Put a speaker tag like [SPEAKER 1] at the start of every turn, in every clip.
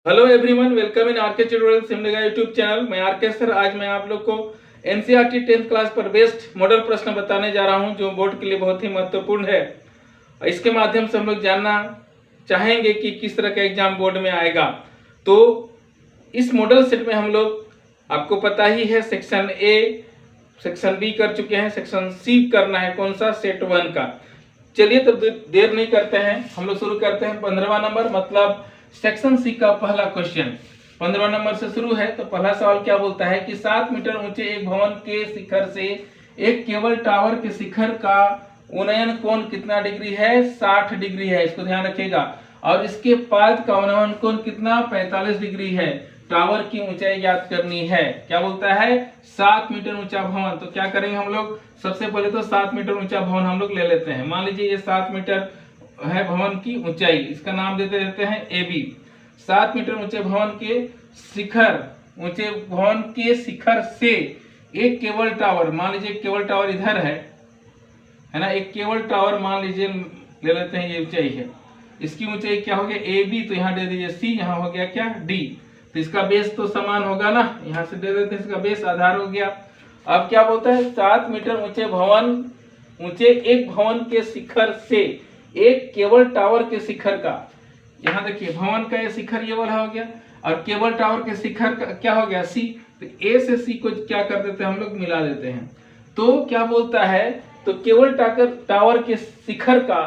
[SPEAKER 1] Hello everyone, welcome in RK tutorial Simdega YouTube channel. मैं RK sir. आज मैं आप लोग को एनसीईआरटी 10th क्लास पर बेस्ड मॉडल प्रश्न बताने जा रहा हूं, जो बोर्ड के लिए बहुत ही महत्वपूर्ण है। इसके माध्यम से हम लोग जानना चाहेंगे कि किस तरह का एग्जाम बोर्ड में आएगा। तो इस मॉडल सेट में हम लोग, आपको पता ही है, सेक्शन ए, सेक्शन बी कर चुके हैं, सेक्शन सी करना है। कौन सा? सेट 1 का। चलिए तो देर नहीं करते हैं, हम लोग शुरू करते हैं। 15वां नंबर मतलब सेक्शन सी का पहला क्वेश्चन 15वां नंबर से शुरू है। तो पहला सवाल क्या बोलता है कि 7 मीटर ऊंचे एक भवन के शिखर से एक केबल टावर के शिखर का उन्नयन कोण कितना डिग्री है? 60 डिग्री है। इसको ध्यान रखिएगा। और इसके पाद का उन्नयन कोण कितना? 45 डिग्री है। टावर की ऊंचाई ज्ञात करनी है। क्या बोलता है? 7 मीटर ऊंचा भवन। तो क्या करेंगे हम लोग? सबसे पहले तो 7 मीटर ऊंचा भवन हम लोग ले लेते हैं। मान लीजिए ये 7 मीटर है भवन की ऊंचाई, इसका नाम देते हैं ए बी। 7 मीटर ऊंचे भवन के शिखर, ऊंचे भवन के शिखर से एक केबल टावर, मान लीजिए केबल टावर इधर है ना, एक केबल टावर मान लीजिए ले लेते हैं, ये ऊंचाई है। इसकी ऊंचाई क्या हो गया? A B. तो यहाँ दे दीजिए सी, यहाँ हो गया क्या? डी। तो इसका बेस तो समान होगा ना, यहाँ से दे देते हैं, इसका बेस आधार हो गया। अब क्या बोलता है? 7 मीटर ऊंचे भवन, ऊंचे एक भवन के शिखर से एक केबल टावर के शिखर का, यहाँ देखिए भवन का ये शिखर ये वाला हो गया, और केबल टावर के शिखर का क्या हो गया? सी। तो ए से सी को क्या कर देते हैं हम लोग? मिला देते हैं। तो क्या बोलता है? तो केबल टावर के शिखर का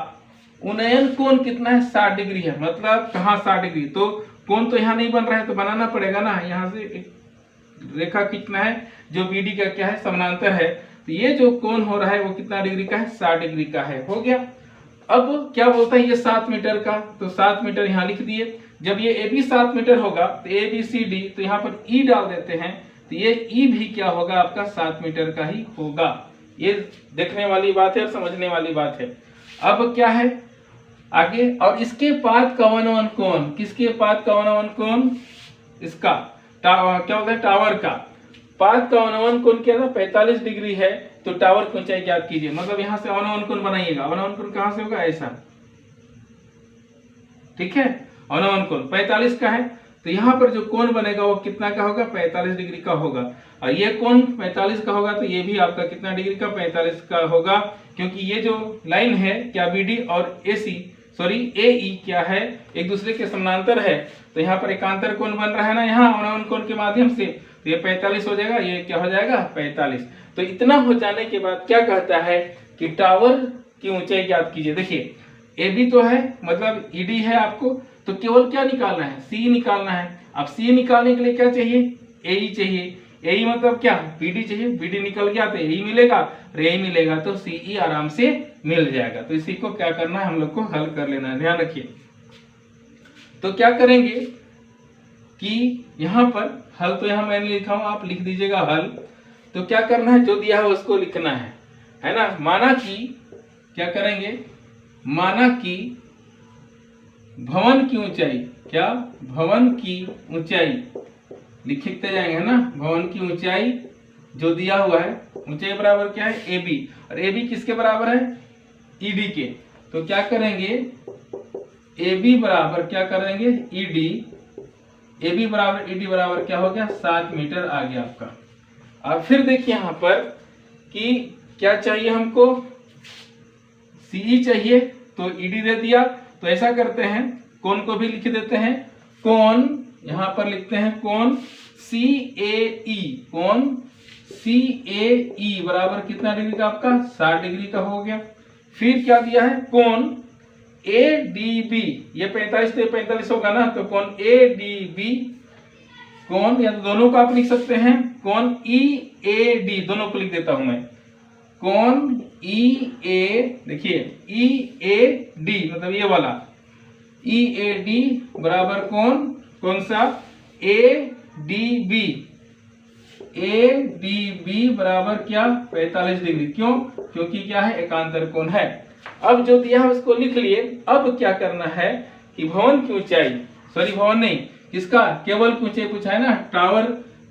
[SPEAKER 1] उन्नयन कोण कितना है? 60 डिग्री है। मतलब कहाँ 60 डिग्री? तो कोण तो यहाँ नहीं बन रहा है, तो बनाना पड़ेगा ना। यहाँ से एक रेखा खींचना है जो बीडी का क्या है? समानांतर है। तो ये जो कोण हो रहा है वो कितना डिग्री का है? 60 डिग्री का है। हो गया। अब क्या बोलता है? ये 7 मीटर का, तो 7 मीटर यहाँ लिख दिए। जब ये ए बी 7 मीटर होगा तो ए बी सी डी, तो यहाँ पर ई डाल देते हैं। तो ये ई भी क्या होगा? आपका 7 मीटर का ही होगा। ये देखने वाली बात है और समझने वाली बात है। अब क्या है आगे? और इसके पाद का उन्नयन कोण, किसके पाद का उन्नयन कोण? इसका क्या होता है? टावर का पाद का उन्नयन कोण क्या था? 45 डिग्री है। तो टावर की ऊंचाई ज्ञात कीजिए। मतलब यहां से उन्नयन कोण बनाइएगा। उन्नयन कोण कहां से होगा? ऐसा, ठीक है। उन्नयन कोण 45 का है। तो यहाँ पर जो कोण बनेगा वो कितना का होगा? 45 डिग्री का होगा। और ये कोण 45 का होगा, तो ये भी आपका कितना डिग्री का? 45 का होगा। क्योंकि ये जो लाइन है क्या, बीडी और ए ई क्या है? एक दूसरे के समानांतर है। तो यहाँ पर एकांतर कोण बन रहा है ना, यहाँ उन्नयन कोण के माध्यम से। तो ये 45 हो जाएगा, ये क्या हो जाएगा? 45। तो इतना हो जाने के बाद क्या कहता है कि टावर की ऊंचाई ज्ञात कीजिए। देखिए ए बी तो है, मतलब ईडी है आपको, तो केवल क्या निकालना है? सी निकालना है। अब सी निकालने के लिए क्या चाहिए? ए चाहिए। ए मतलब क्या? बीडी चाहिए। बीडी निकल गया तो ए मिलेगा, और ए मिलेगा तो सी आराम से मिल जाएगा। तो इसी को क्या करना है? हम लोग को हल कर लेना है। ध्यान रखिए। तो क्या करेंगे कि यहाँ पर हल, तो यहाँ मैंने लिखा हूं, आप लिख दीजिएगा हल। तो क्या करना है? जो दिया है उसको लिखना है ना। माना कि क्या करेंगे? माना कि भवन की ऊंचाई, क्या? भवन की ऊंचाई लिखते जाएंगे ना। भवन की ऊंचाई जो दिया हुआ है, ऊंचाई बराबर क्या है? A B. और ए बी किसके बराबर है? ईडी के। तो क्या करेंगे? ए बी बराबर क्या करेंगे? ईडी। ए बी बराबर ईडी बराबर क्या हो गया? 7 मीटर आ गया आपका। अब फिर देखिए यहाँ पर कि क्या चाहिए हमको? सीई चाहिए, तो ईडी दे दिया। तो ऐसा करते हैं, कोण को भी लिख देते हैं। कोण यहाँ पर लिखते हैं कोण सी ए ई। कोण सी ए ई बराबर कितना डिग्री का? आपका 60 डिग्री का हो गया। फिर क्या दिया है? कोण ए डी बी। ये 45 से 45 होगा ना, तो कोण ए डी बी, कोण या तो दोनों को आप लिख सकते हैं। कोण ई ए डी, दोनों को लिख देता हूं मैं। कोण ई ए, देखिए ई ए डी मतलब ये वाला, ई ए डी बराबर कोण कौन सा? A D B. A D B बराबर क्या? 45 डिग्री। क्यों? क्योंकि क्या है? एकांतर कोण है। अब जो दिया है उसको लिख लिए। अब क्या करना है कि भवन की ऊंचाई, सॉरी भवन नहीं, किसका? केबल की ऊंचाई पूछा है ना। टावर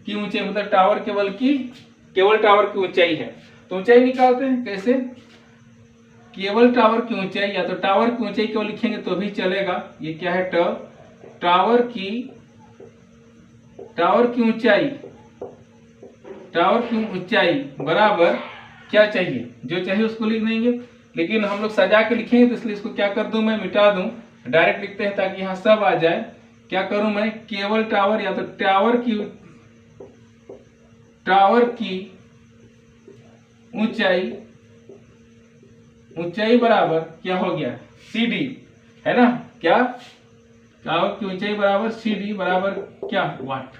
[SPEAKER 1] की ऊंचाई मतलब टावर केबल टावर की ऊंचाई है। तो ऊंचाई निकालते हैं कैसे? केबल टावर की ऊंचाई, या तो टावर की ऊंचाई केवल लिखेंगे तो भी चलेगा। ये क्या है? टावर की टावर की ऊंचाई बराबर क्या चाहिए, जो चाहिए उसको लिख देंगे। लेकिन हम लोग सजा के लिखेंगे तो इसलिए इसको क्या कर दूं, मैं मिटा दूं, डायरेक्ट लिखते हैं ताकि यहाँ सब आ जाए। क्या करूं मैं, केवल टावर या तो टावर की ऊंचाई बराबर क्या हो गया, CD, है ना। क्या, टावर की ऊंचाई बराबर CD बराबर क्या, वाट।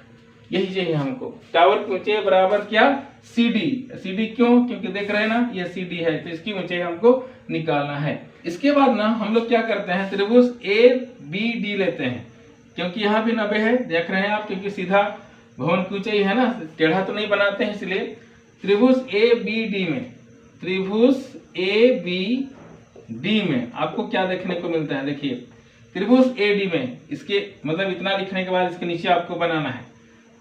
[SPEAKER 1] यही चाहिए हमको, टावर की ऊंचाई बराबर क्या, CD क्यों, क्योंकि देख रहे हैं ना ये CD है, तो इसकी ऊंचाई हमको निकालना है। इसके बाद ना हम लोग क्या करते हैं, त्रिभुज ABD लेते हैं, क्योंकि यहाँ भी 90 है, देख रहे हैं आप, क्योंकि सीधा भवन की ऊंचाई है ना, टेढ़ा तो नहीं बनाते हैं, इसलिए त्रिभुज ABD में आपको क्या देखने को मिलता है, देखिए त्रिभुज AD में इसके मतलब इतना लिखने के बाद इसके नीचे आपको बनाना है।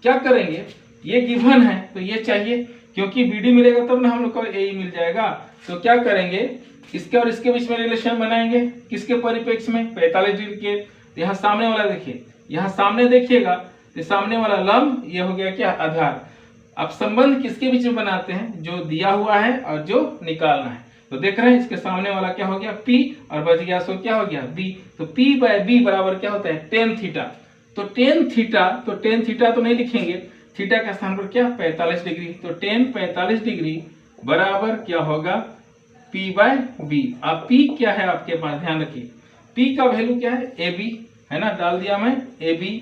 [SPEAKER 1] क्या करेंगे, ये गिवन है तो ये चाहिए, क्योंकि BD मिलेगा तब ना हम लोग को AE मिल जाएगा। तो क्या करेंगे, इसके और इसके बीच में रिलेशन बनाएंगे, किसके परिप्रेक्ष्य में, 45 डिग्री के। तो यहाँ सामने वाला देखिए, यहाँ सामने देखिएगा तो सामने वाला लंब, ये हो गया क्या, आधार। अब संबंध किसके बीच में बनाते हैं, जो दिया हुआ है और जो निकालना है। तो देख रहे हैं इसके सामने वाला क्या हो गया, P, और बच गया सो क्या हो गया, B। तो P/B बराबर क्या होता है, tan थीटा। तो tan थीटा तो नहीं लिखेंगे, थीटा के स्थान पर क्या, 45 डिग्री। तो tan 45 डिग्री बराबर क्या होगा, P/B। अब P क्या है आपके पास, ध्यान रखिए, P का वैल्यू क्या है, AB, है ना, डाल दिया मैं AB,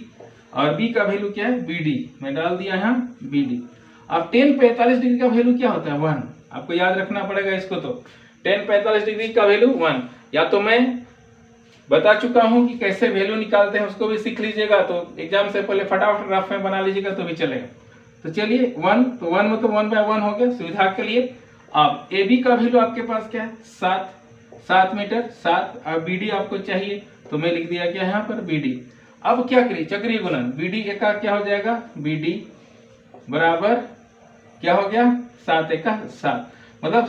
[SPEAKER 1] और B का वैल्यू क्या है, BD, मैं डाल दिया यहाँ BD। अब tan 45 डिग्री का वैल्यू क्या होता है, 1। आपको याद रखना पड़ेगा इसको। तो tan 45 डिग्री का वैल्यू 1, या तो मैं बता चुका हूं कि कैसे वैल्यू निकालते हैं, उसको भी सीख लीजिएगा, तो एग्जाम से पहले फटाफट ग्राफ में बना लीजिएगा तो भी चलेगा। तो चलिए 1, तो 1 मतलब 1/1 हो गया सुविधा के लिए। अब AB का वैल्यू आपके पास क्या है, 7 मीटर 7, और BD आपको चाहिए तो मैं लिख दिया क्या यहाँ पर, BD। अब क्या करिए, चक्रीय गुणन, BD का क्या हो जाएगा, BD बराबर क्या हो गया, 7 × 7, मतलब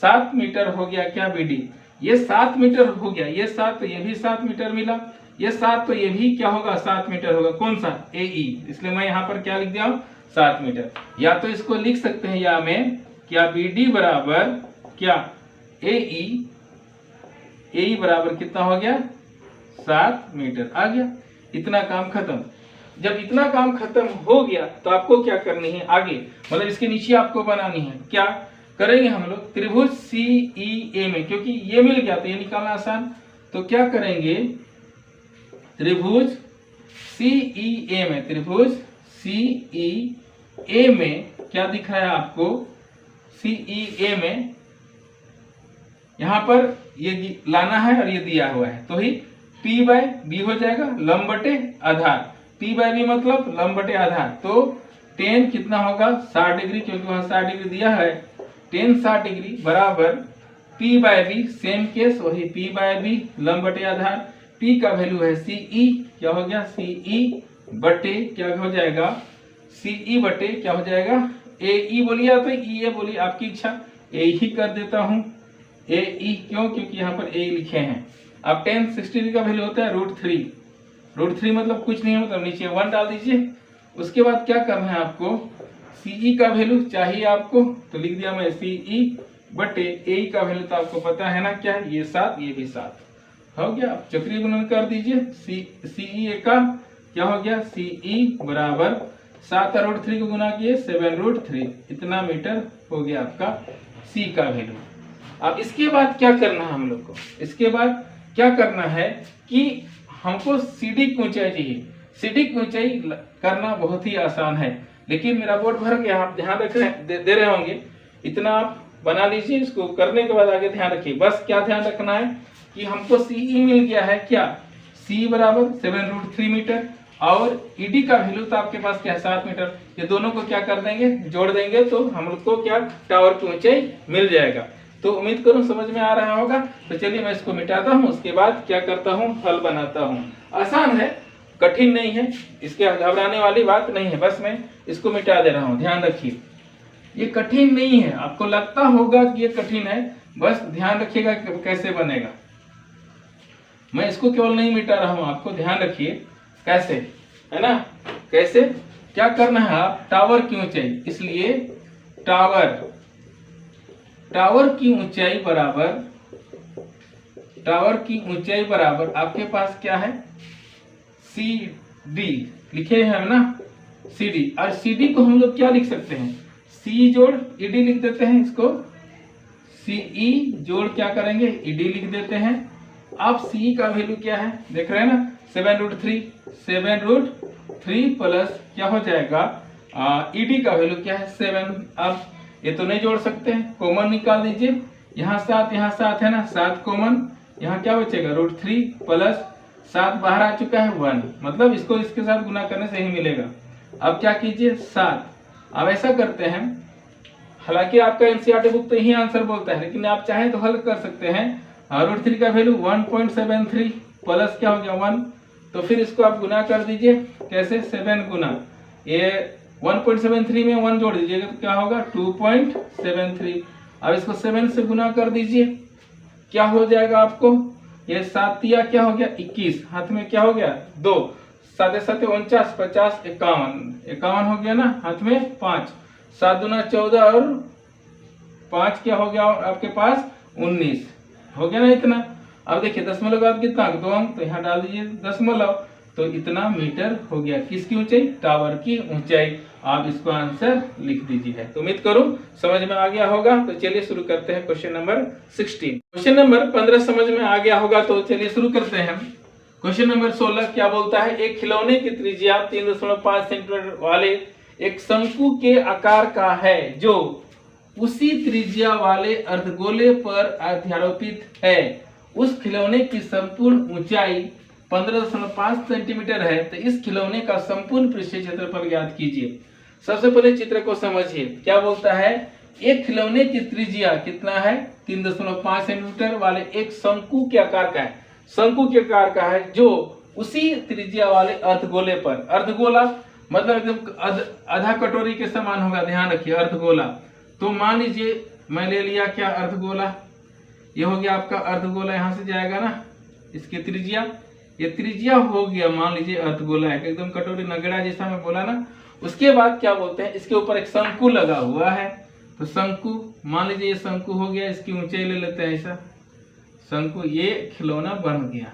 [SPEAKER 1] 7 मीटर हो गया क्या, BD। ये 7 मीटर हो गया, ये 7 तो ये भी 7 मीटर मिला, ये 7 तो ये भी क्या होगा, 7 मीटर होगा। कौन सा, AE, इसलिए मैं यहाँ पर क्या लिख दिया हूँ, 7 मीटर। या तो इसको लिख सकते हैं या में क्या, BD बराबर क्या, AE बराबर कितना हो गया, 7 मीटर आ गया। इतना काम खत्म। जब इतना काम खत्म हो गया तो आपको क्या करनी है आगे, मतलब इसके नीचे आपको बनानी है। क्या करेंगे हम लोग, त्रिभुज CEA में, क्योंकि ये मिल गया तो ये निकालना आसान। तो क्या करेंगे, त्रिभुज CEA में, त्रिभुज CEA में क्या दिख रहा है आपको, CEA में यहाँ पर ये लाना है और ये दिया हुआ है, तो ही P/B हो जाएगा, लंब बटे आधार। P/B मतलब लंब बटे आधार। तो tan कितना होगा, 60 डिग्री, क्योंकि वहां 60 डिग्री दिया है, tan 60 डिग्री बराबर P/B, सेम केस वही P/B लंब बटे आधार। P का वैल्यू है CE, क्या हो गया, CE बटे क्या हो जाएगा, CE बटे क्या हो जाएगा, AE बोलिए या तो EA बोलिए, आपकी इच्छा। A ही कर देता हूं, AE क्यों, क्योंकि यहाँ पर A लिखे हैं। अब tan 60 डिग्री का वैल्यू होता है √3 मतलब कुछ नहीं है, मतलब नीचे 1 डाल दीजिए। उसके बाद क्या करना है आपको, CE का वैल्यू चाहिए आपको, तो लिख दिया मैं CE बटे AE का वैल्यू तो आपको पता है ना क्या है, ये 7, ये भी 7 हो गया। आप चक्रीय गुणन कर दीजिए, CE का क्या हो गया, CE बराबर 7 और √3 को गुना किए 7√3, इतना मीटर हो गया आपका C का वैल्यू। अब इसके बाद क्या करना है हम लोग को, इसके बाद क्या करना है कि हमको CD की ऊंचाई चाहिए। CD की ऊंचाई करना बहुत ही आसान है, लेकिन मेरा बोर्ड भर गया, आप ध्यान रख रहे दे रहे होंगे, इतना आप बना लीजिए। इसको करने के बाद आगे ध्यान रखिए, बस क्या ध्यान रखना है कि हमको CE मिल गया है क्या, C बराबर 7√3 मीटर, और ED का वैल्यू तो आपके पास क्या है, 7 मीटर। ये दोनों को क्या कर देंगे, जोड़ देंगे, तो हम लोग को क्या, टावर की ऊंचाई मिल जाएगा। तो उम्मीद करूं समझ में आ रहा होगा। तो चलिए मैं इसको मिटाता हूं, उसके बाद क्या करता हूं, हल बनाता हूं। आसान है, कठिन नहीं है, इसके घबराने वाली बात नहीं है, बस मैं इसको मिटा दे रहा हूं। ध्यान रखिए, ये कठिन नहीं है, आपको लगता होगा कि ये कठिन है, बस ध्यान रखिएगा कैसे बनेगा। मैं इसको केवल नहीं मिटा रहा हूं, आपको ध्यान रखिए कैसे, है ना, कैसे क्या करना है आप, टावर की ऊंचाई, इसलिए टावर की ऊंचाई बराबर आपके पास क्या है, सी डी लिखे हैं हम ना, सी डी। और सी डी को हम लोग क्या लिख सकते हैं, सी जोड़ ई डी लिख देते हैं, इसको सीई जोड़ क्या करेंगे, ईडी लिख देते हैं। अब सी का वैल्यू क्या है देख रहे हैं ना, 7√3 प्लस क्या हो जाएगा, ईडी का वैल्यू क्या है 7। अब ये तो नहीं जोड़ सकते हैं, कॉमन निकाल दीजिए, यहाँ 7 है ना, 7 कॉमन, यहाँ क्या बचेगा √3 प्लस 7 बाहर आ चुका है 1, मतलब इसको इसके साथ गुना करने से ही मिलेगा। अब क्या कीजिए 7। अब ऐसा करते हैं, हालांकि आपका एनसीईआरटी बुक तो यही आंसर बोलता है, लेकिन आप चाहें तो हल कर सकते हैं। √3 का वैल्यू 1.73 प्लस क्या हो गया 1, तो फिर इसको आप गुना कर दीजिए, कैसे 7 गुना, ये 1.73 में 1 जोड़ दीजिएगा तो क्या होगा 2.73। अब इसको 7 से गुना कर दीजिए, क्या हो जाएगा आपको, ये 7 दिया क्या हो गया 21, हाथ में क्या हो गया 2, 7 7 49, 50 51 हो गया ना, हाथ में 5, 7 दूना 14 और 5 क्या हो गया आपके पास 19 हो गया ना इतना। अब देखिए दशमलव का कितना 2 अंक, तो यहाँ डाल दीजिए दशमलव, तो इतना मीटर हो गया किसकी ऊंचाई, टावर की ऊंचाई। आप इसको आंसर लिख दीजिए। तो उम्मीद करूं समझ में आ गया होगा। तो चलिए शुरू करते हैं क्वेश्चन नंबर 16। क्वेश्चन नंबर 15 समझ में आ गया होगा, तो चलिए शुरू करते हैं। क्वेश्चन नंबर 16 क्या बोलता है, एक खिलौने की त्रिज्या 3.5 सेंटीमीटर वाले एक शंकु के आकार का है जो उसी त्रिज्या वाले अर्धगोले पर अध्यारोपित है। उस खिलौने की संपूर्ण ऊंचाई 15.5 सेंटीमीटर है। तो इस खिलौने का संपूर्ण पृष्ठीय क्षेत्रफल ज्ञात कीजिए। सबसे पहले चित्र को समझिए, क्या बोलता है, एक खिलौने की त्रिज्या कितना है 3.5 सेंटीमीटर वाले एक शंकु के आकार का है, शंकु के आकार का है जो उसी त्रिज्या वाले अर्धगोले पर, अर्धगोला मतलब एकदम आधा कटोरी के समान होगा, ध्यान रखिए अर्धगोला। तो मान लीजिए मैं ले लिया क्या अर्धगोला, ये हो गया आपका अर्धगोला, यहाँ से जाएगा ना इसकी त्रिज्या, ये त्रिज्या हो गया मान लीजिए अर्धगोला है, एकदम कटोरी नगड़ा जैसा मैं बोला ना। उसके बाद क्या बोलते हैं, इसके ऊपर एक शंकु लगा हुआ है, तो शंकु मान लीजिए ये शंकु हो गया, इसकी ऊंचाई ले लेते हैं ऐसा शंकु, ये खिलौना बन गया।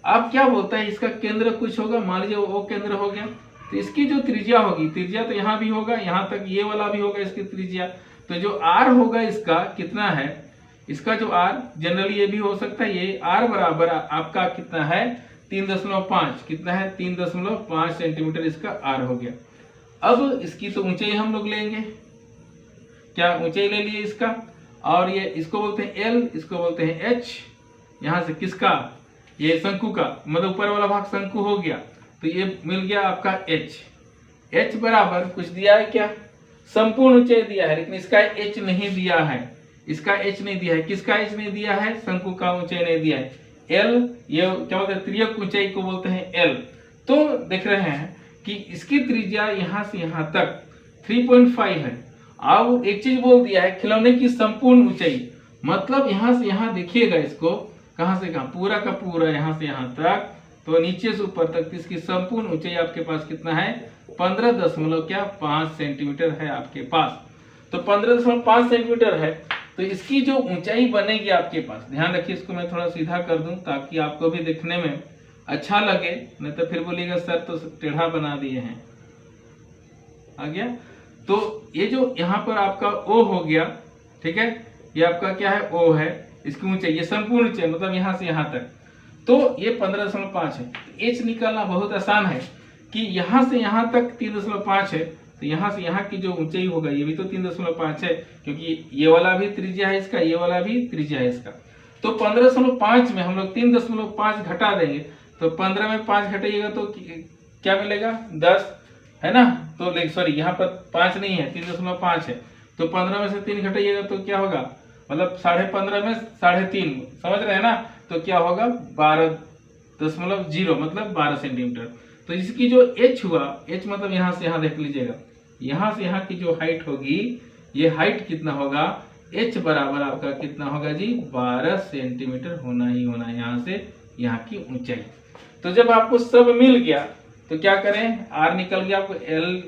[SPEAKER 1] अब क्या बोलता है, इसका केंद्र कुछ होगा, मान लीजिए वो केंद्र हो गया, तो इसकी जो त्रिज्या होगी, त्रिज्या तो यहाँ भी होगा, यहाँ तक ये वाला भी होगा इसकी त्रिज्या, तो जो आर होगा इसका कितना है, इसका जो आर जनरली ये भी हो सकता है, ये आर बराबर आपका कितना है 3.5, कितना है 3.5 सेंटीमीटर इसका आर हो गया। अब इसकी तो ऊंचाई हम लोग लेंगे, क्या ऊंचाई ले लिए इसका, और ये इसको बोलते हैं एल, इसको बोलते हैं एच, यहाँ से किसका, ये शंकु का, मतलब ऊपर वाला भाग शंकु हो गया, तो ये मिल गया आपका एच। एच बराबर कुछ दिया है क्या, संपूर्ण ऊंचाई दिया है, लेकिन इसका एच नहीं दिया है, इसका एच नहीं दिया है, किसका एच नहीं दिया है, शंकु का ऊंचाई नहीं दिया है। एल ये क्या बोलते हैं, त्रिज्यक ऊंचाई को बोलते हैं एल। तो देख रहे हैं कि इसकी त्रिज्या यहाँ से यहाँ तक 3.5 है। अब एक चीज बोल दिया है, खिलौने की संपूर्ण ऊंचाई, मतलब यहाँ से यहाँ देखिएगा इसको, कहाँ से कहाँ, पूरा का पूरा यहाँ से यहाँ तक, तो नीचे से ऊपर तक इसकी संपूर्ण ऊंचाई आपके पास कितना है 15.5 सेंटीमीटर है आपके पास। तो 15.5 सेंटीमीटर है, तो इसकी जो ऊंचाई बनेगी आपके पास, ध्यान रखिए इसको मैं थोड़ा सीधा कर दूं ताकि आपको भी देखने में अच्छा लगे, नहीं तो फिर बोलिएगा सर तो टेढ़ा बना दिए हैं, आ गया। तो ये जो यहाँ पर आपका ओ हो गया, ठीक है, ये आपका क्या है ओ है, इसकी ऊंचाई, ये संपूर्ण ऊंचाई मतलब यहाँ से यहाँ तक, तो ये 15.5 है। एच निकालना बहुत आसान है कि यहाँ से यहाँ तक 3.5 है, तो यहाँ से यहाँ की जो ऊंचाई होगा ये भी तो 3.5 है, क्योंकि ये वाला भी त्रिज्या है इसका, ये वाला भी त्रिज्या है इसका। तो 15.5 में हम लोग 3.5 घटा देंगे, तो 15 में 5 घटाइएगा तो क्या मिलेगा 10 है ना, तो सॉरी यहाँ पर 5 नहीं है 3.5 है, तो 15 में से 3 घटाइएगा तो क्या होगा, मतलब 15.5 में 3.5, समझ रहे हैं ना, तो क्या होगा 12.0 मतलब 12 सेंटीमीटर। तो इसकी जो h हुआ, h मतलब यहाँ से यहाँ देख लीजिएगा, यहाँ से यहाँ की जो हाइट होगी, ये हाइट कितना होगा, h बराबर आपका कितना होगा जी 12 सेंटीमीटर होना ही होना, यहाँ से यहाँ की ऊंचाई। तो जब आपको सब मिल गया तो क्या करें, आर निकल गया, आपको एल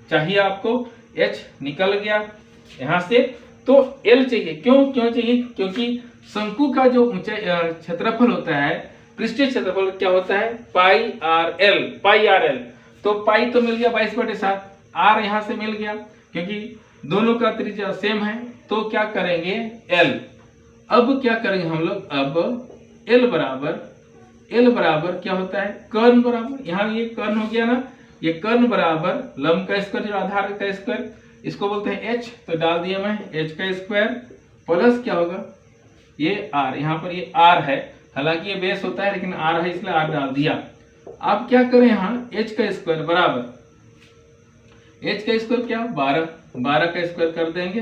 [SPEAKER 1] चाहिए, आपको एच निकल गया यहाँ से, तो एल चाहिए। क्यों चाहिए? क्योंकि शंकु का जो ऊंचाई क्षेत्रफल होता है, पृष्ठीय क्षेत्रफल क्या होता है, पाई आर एल। तो पाई तो मिल गया 22/7, आर यहाँ से मिल गया क्योंकि दोनों का त्रिज्या सेम है। तो क्या करेंगे, एल। अब क्या करेंगे हम लोग, अब एल बराबर क्या होता है, कर्ण बराबर, यहाँ ये कर्ण हो गया ना, ये कर्ण बराबर लंब का स्क्वायर, आधार का स्क्वायर, इसको बोलते हैं एच, तो डाल दिया मैं एच का स्क्वायर प्लस क्या होगा, ये आर, यहाँ पर ये आर है, हालांकि ये बेस होता है लेकिन आर है इसलिए आर डाल दिया। अब क्या करें, यहाँ एच का स्क्वायर बराबर, एच का स्क्वायर क्या, 12 का स्क्वायर कर देंगे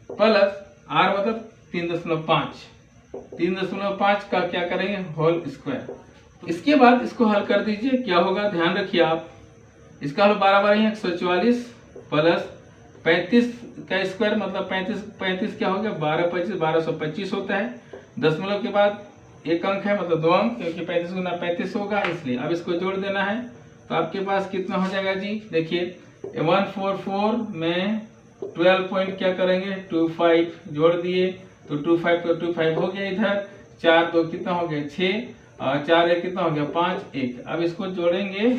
[SPEAKER 1] प्लस आर मतलब 3.5 का क्या करेंगे, होल स्क्वायर। इसके बाद इसको हल कर दीजिए, क्या होगा ध्यान रखिए आप, इसका हल 12 144 प्लस 35 का स्क्वायर मतलब 35 क्या हो गया, 12 25 1225 होता है। दशमलव के बाद एक अंक है मतलब 2 अंक, क्योंकि 35 गुना 35 होगा इसलिए। अब इसको जोड़ देना है, तो आपके पास कितना हो जाएगा जी, देखिए 144 में 12 पॉइंट क्या करेंगे 25 जोड़ दिए, तो 25 तो 25 हो गया इधर, 4 2 कितना हो गया 6 और 4 1 कितना हो गया 5 1। अब इसको जोड़ेंगे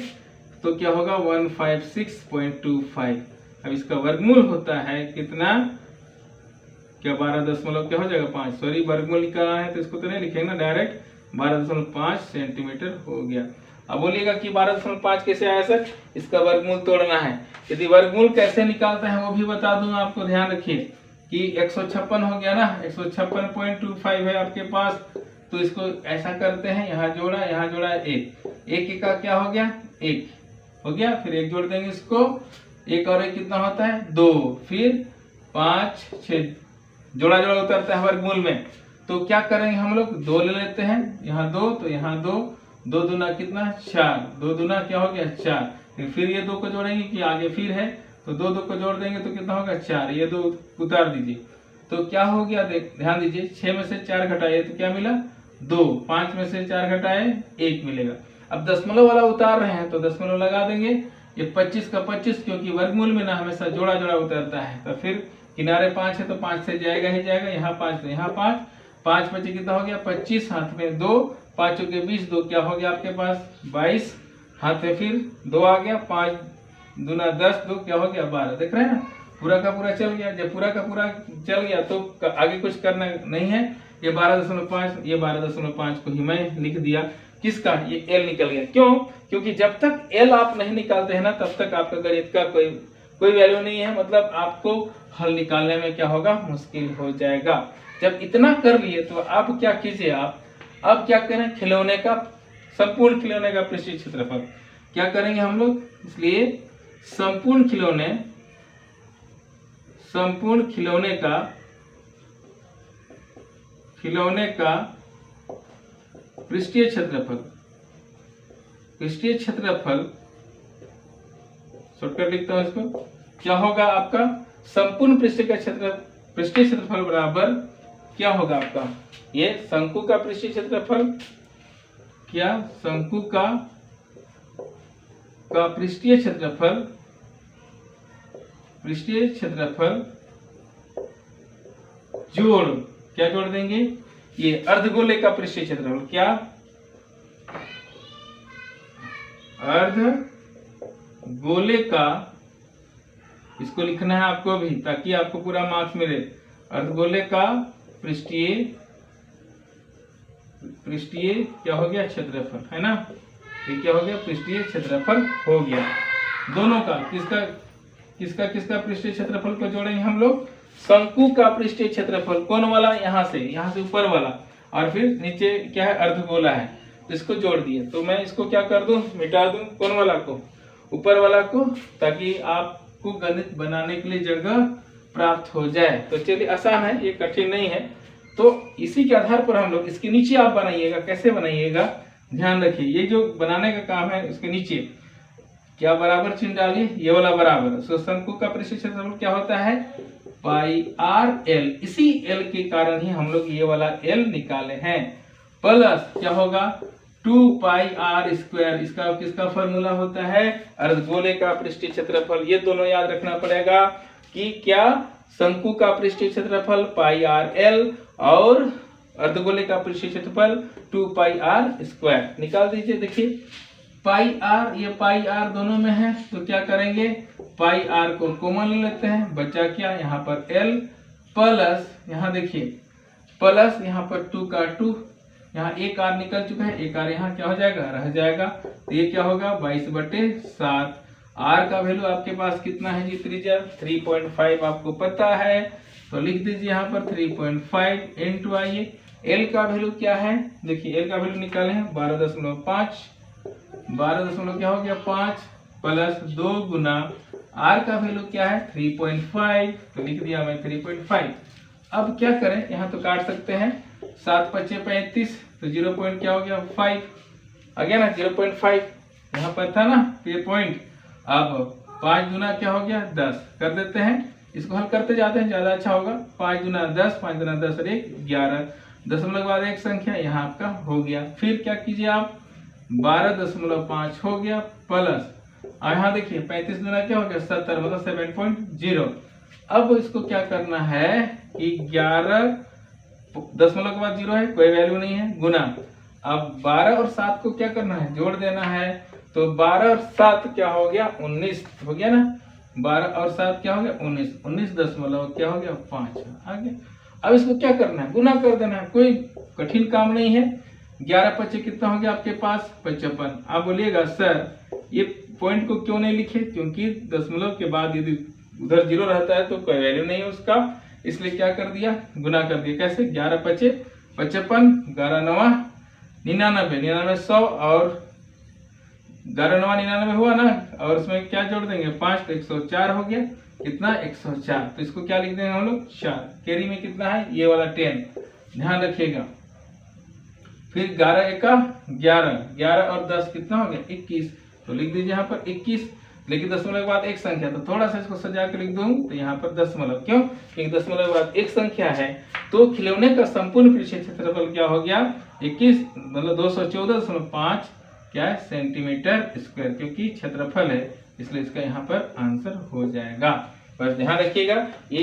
[SPEAKER 1] तो क्या होगा 156.25। अब इसका वर्गमूल होता है कितना, क्या 12 क्या हो जाएगा 5, सॉरी वर्गमूल निकालना है तो इसको तो नहीं लिखेंगे ना डायरेक्ट, 12.5 सेंटीमीटर हो गया। अब बोलिएगा कि 12.5 कैसे आया सर, इसका वर्गमूल तोड़ना है। यदि वर्गमूल कैसे निकालते हैं वो भी बता दूं आपको, ध्यान रखिए कि 156 हो गया ना, 156.25 है आपके पास, तो इसको ऐसा करते हैं, यहाँ जोड़ा एक का क्या हो गया 1 हो गया, फिर 1 जोड़ देंगे इसको, 1 और 1 कितना होता है 2, फिर 5 6 जोड़ा उतरता है वर्गमूल में। तो क्या करेंगे हम लोग 2 ले लेते हैं, यहाँ 2 तो यहाँ 2 दूना कितना 4, 2 दूना क्या हो गया 4, फिर ये 2 को जोड़ेंगे कि आगे फिर है, तो 2 को जोड़ देंगे तो कितना होगा 4, ये 2 उतार दीजिए तो क्या हो गया, ध्यान दीजिए 6 में से 4 घटाए तो क्या मिला 2, 5 में से 4 घटाए 1 मिलेगा। अब दशमलव वाला उतार रहे हैं तो दशमलव लगा देंगे, ये 25 का 25 क्योंकि वर्गमूल में ना हमेशा जोड़ा उतरता है, तो फिर किनारे 5 है तो 5 से जाएगा ही जाएगा, यहाँ 5 तो यहाँ 5 बचे कितना हो गया 25, हाथ में 2, 5 के 20, 2 क्या हो गया आपके पास 22, हाथ में फिर 2 आ गया, 5 दूना 10, 2 क्या हो गया 12। देख रहे हैं ना, पूरा का पूरा चल गया। जब पूरा का पूरा चल गया तो आगे कुछ करना नहीं है, ये 12.5, ये 12.5 को ही मैं लिख दिया, किसका, ये एल निकल गया। क्यों? क्योंकि जब तक एल आप नहीं निकालते हैं ना तब तक आपका गणित का कोई वैल्यू नहीं है, मतलब आपको हल निकालने में क्या होगा, मुश्किल हो जाएगा। जब इतना कर लिए तो आप क्या कीजिए, आप अब क्या करें, खिलौने का संपूर्ण खिलौने का पृष्ठीय क्षेत्रफल क्या करेंगे हम लोग, इसलिए संपूर्ण खिलौने का पृष्ठीय क्षेत्रफल शॉर्टकट लिखता हूं इसको, क्या होगा आपका संपूर्ण पृष्ठीय क्षेत्रफल बराबर क्या होगा आपका, ये शंकु का पृष्ठीय क्षेत्रफल, क्या शंकु का पृष्ठीय क्षेत्रफल क्या जोड़ देंगे, ये अर्धगोले का पृष्ठीय क्षेत्रफल, क्या अर्धगोले का, इसको लिखना है आपको भी ताकि आपको पूरा मार्क्स मिले, अर्धगोले का पृष्ठीय क्या हो गया क्षेत्रफल, है ना, ये क्या हो गया पृष्ठीय क्षेत्रफल हो गया। दोनों का किसका पृष्ठीय क्षेत्रफल को जोड़ेंगे हम लोग, शंकु का पृष्ठीय क्षेत्रफल, कौन वाला, यहाँ से ऊपर वाला, और फिर नीचे क्या है अर्धगोला है, तो इसको जोड़ दिए। तो मैं इसको क्या कर दूं, मिटा दूं, कौन वाला को, ऊपर वाला को, ताकि आपको गणित बनाने के लिए जगह प्राप्त हो जाए। तो चलिए आसान है, ये कठिन नहीं है। तो इसी के आधार पर हम लोग इसके नीचे आप बनाइएगा, कैसे बनाइएगा ध्यान रखिए, ये जो बनाने का काम है इसके नीचे क्या बराबर चिन्ह डालिए, ये वाला बराबर, तो शंकु का पृष्ठीय क्षेत्रफल क्या होता है पाई आर एल, इसी एल के कारण ही हम लोग ये वाला एल निकाले हैं, प्लस क्या होगा 2πr²। इसका किसका फॉर्मूला होता है? अर्धगोले का पृष्ठीय क्षेत्रफल। ये दोनों याद रखना पड़ेगा कि क्या शंकु का पृष्ठीय क्षेत्रफल πrl और अर्धगोले का पृष्ठीय क्षेत्रफल 2πr²। निकाल दीजिए। देखिए πr, ये πr दोनों में है तो क्या करेंगे, πr को कॉमन ले लेते हैं, बचा क्या यहाँ पर l प्लस, यहाँ देखिए प्लस यहाँ पर 2 का 2, यहाँ एक r निकल चुका है, एक r यहाँ क्या हो जाएगा, रह जाएगा। तो ये क्या होगा 22/7। r का वैल्यू आपके पास कितना है जी, त्रिज्या 3.5 आपको पता है, तो लिख दीजिए यहाँ पर 3.5 इंटू आइए l का वैल्यू क्या है, देखिए l का वैल्यू निकाले हैं 12.5, 12 क्या हो गया 5 प्लस 2 गुना r का वैल्यू क्या है 3.5, तो लिख दिया मैं 3.5। अब क्या करें, यहाँ तो काट सकते हैं, 7 × 5 = 35, तो 0 पॉइंट क्या हो गया 5 आ गया ना, 0.5 यहाँ पर था ना ये पॉइंट। अब 5 गुना क्या हो गया 10, कर देते हैं, इसको हल करते जाते हैं, ज्यादा अच्छा होगा। 5 गुना 10, 5 गुना 10 और 1 11, दशमलव के बाद एक संख्या यहाँ आपका हो गया। फिर क्या कीजिए आप 12.5 हो गया प्लस, और यहाँ देखिए 35 गुना क्या हो गया 70, मतलब 7.0। अब इसको क्या करना है कि 11 दशमलव के बाद 0 है, कोई वैल्यू नहीं है, गुना। अब 12 और 7 को क्या करना है, जोड़ देना है, तो 12 और 7 क्या हो गया 19 हो गया ना, 12 और 7 क्या हो गया 19, 19 दशमलव क्या हो गया 5 आ गया। अब इसको क्या करना है, गुना कर देना है, कोई कठिन काम नहीं है। 11 × 5 कितना हो गया आपके पास 55। आप बोलिएगा सर ये पॉइंट को क्यों नहीं लिखे, क्योंकि दशमलव के बाद यदि उधर 0 रहता है तो कोई वैल्यू नहीं है उसका, इसलिए क्या कर दिया गुना कर दिया। कैसे, 11 × 5 = 55, 11 × 9 = 99, 99 100 और 11 × 9 = 99 हुआ ना, और उसमें क्या जोड़ देंगे 5, तो 104 हो गया। कितना 104, तो इसको क्या लिख देंगे हम लोग 4। कैरी में कितना है, ये वाला 10, ध्यान रखिएगा। फिर 11 × 1 = 11, 11 और 10 कितना हो गया 21, तो लिख दीजिए यहाँ पर 21, लेकिन दशमलव के बाद एक संख्या, तो थोड़ा सा इसको सजा के लिख दूं, तो यहाँ पर दशमलव, क्यों, क्योंकि दशमलव के बाद एक संख्या है। तो खिलौने का संपूर्ण पृष्ठीय क्षेत्रफल क्या हो गया 21, मतलब 214.5 क्या है सेंटीमीटर स्क्वायर, क्योंकि क्षेत्रफल है, इसलिए इसका यहाँ पर आंसर हो जाएगा। बस ध्यान रखिएगा, ये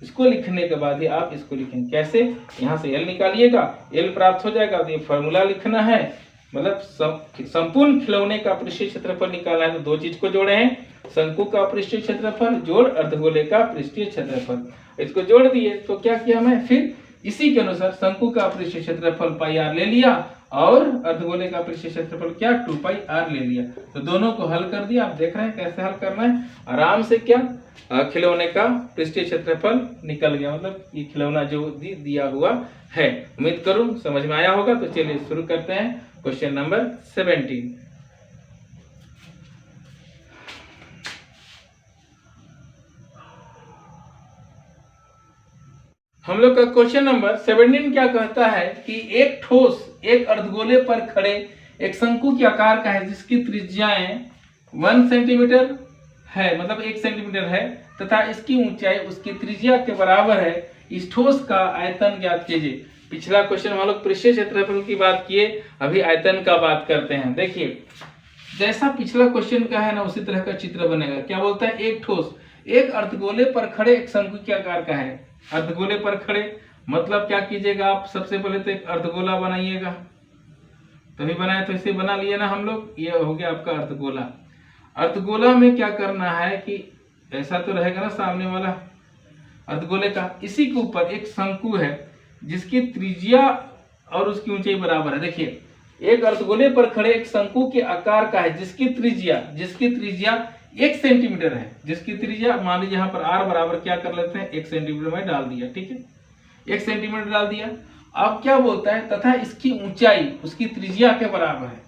[SPEAKER 1] इसको लिखने के बाद ही आप इसको लिखेंगे। कैसे, यहाँ से l निकालिएगा, l प्राप्त हो जाएगा, तो ये फॉर्मूला लिखना है, मतलब संपूर्ण खिलौने का पृष्ठीय क्षेत्रफल निकालना है, तो दो चीज को जोड़े हैं, शंकु का पृष्ठीय क्षेत्रफल जोड़ अर्धगोले का पृष्ठीय क्षेत्रफल, इसको जोड़ दिए। तो क्या किया मैं, फिर इसी के अनुसार शंकु का पृष्ठीय क्षेत्रफल πr ले लिया और अर्धगोले का पृष्ठीय क्षेत्रफल क्या 2πr ले लिया, तो दोनों को हल कर दिया। आप देख रहे हैं कैसे हल करना है, आराम से क्या खिलौने का पृष्ठीय क्षेत्रफल निकल गया, मतलब ये खिलौना जो दिया हुआ है। उम्मीद करूं समझ में आया होगा। तो चलिए शुरू करते हैं क्वेश्चन नंबर 17। हम लोग का क्वेश्चन नंबर 17 क्या कहता है कि एक ठोस एक अर्धगोले पर खड़े एक शंकु के आकार का है, जिसकी त्रिज्याएं 1 सेंटीमीटर है, मतलब 1 सेंटीमीटर है, तथा इसकी ऊंचाई उसकी त्रिज्या के बराबर है। इस ठोस का आयतन ज्ञात कीजिए। पिछला क्वेश्चन हम लोग पृष्ठीय क्षेत्रफल की बात किए, अभी आयतन का बात करते हैं। देखिए जैसा पिछला क्वेश्चन का है ना, उसी तरह का चित्र बनेगा। क्या बोलता है, एक ठोस एक अर्धगोले पर खड़े एक शंकु के आकार का है। अर्धगोले पर खड़े मतलब क्या कीजिएगा आप, सबसे पहले तो एक अर्धगोला बनाइएगा, तभी बनाए तो इसे बना लिए ना हम लोग, ये हो गया आपका अर्धगोला। अर्धगोला में क्या करना है कि ऐसा तो रहेगा ना सामने वाला अर्धगोले का, इसी के ऊपर एक शंकु है जिसकी त्रिज्या और उसकी ऊंचाई बराबर है। देखिए एक अर्धगोले पर खड़े एक शंकु के आकार का है जिसकी त्रिज्या 1 सेंटीमीटर है, जिसकी त्रिज्या मान लीजिए यहाँ पर r बराबर क्या कर लेते हैं 1 सेंटीमीटर में डाल दिया, ठीक है 1 सेंटीमीटर डाल दिया। अब क्या बोलता है, तथा इसकी ऊंचाई उसकी त्रिज्या के बराबर है।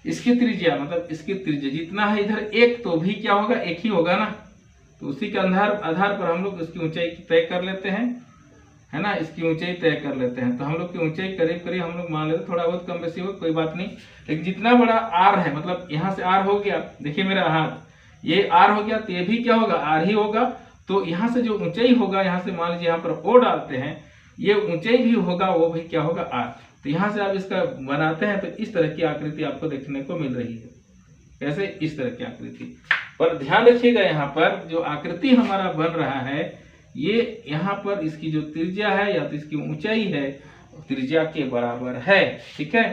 [SPEAKER 1] इसकी त्रिज्या मतलब इसकी त्रिज्या जितना है इधर 1, तो भी क्या होगा 1 ही होगा ना, तो उसी के आधार पर हम लोग इसकी ऊंचाई तय कर लेते हैं, है ना, इसकी ऊंचाई तय कर लेते हैं। तो हम लोग की ऊंचाई करीब करीब हम लोग मान लेते, थोड़ा बहुत कम बेसी हो कोई बात नहीं, लेकिन जितना बड़ा r है, मतलब यहाँ से r हो गया, देखिए मेरा हाथ ये r हो गया, तो ये भी क्या होगा r ही होगा। तो यहाँ से जो ऊंचाई होगा, यहाँ से मान लीजिए यहाँ पर o डालते हैं, ये ऊंचाई भी होगा, वो भी क्या होगा r। तो यहाँ से आप इसका बनाते हैं तो इस तरह की आकृति आपको देखने को मिल रही है। कैसे? इस तरह की आकृति। पर ध्यान रखिएगा, यहाँ पर जो आकृति हमारा बन रहा है ये यहाँ पर इसकी जो त्रिज्या है या तो इसकी ऊंचाई है त्रिज्या के बराबर है। ठीक है,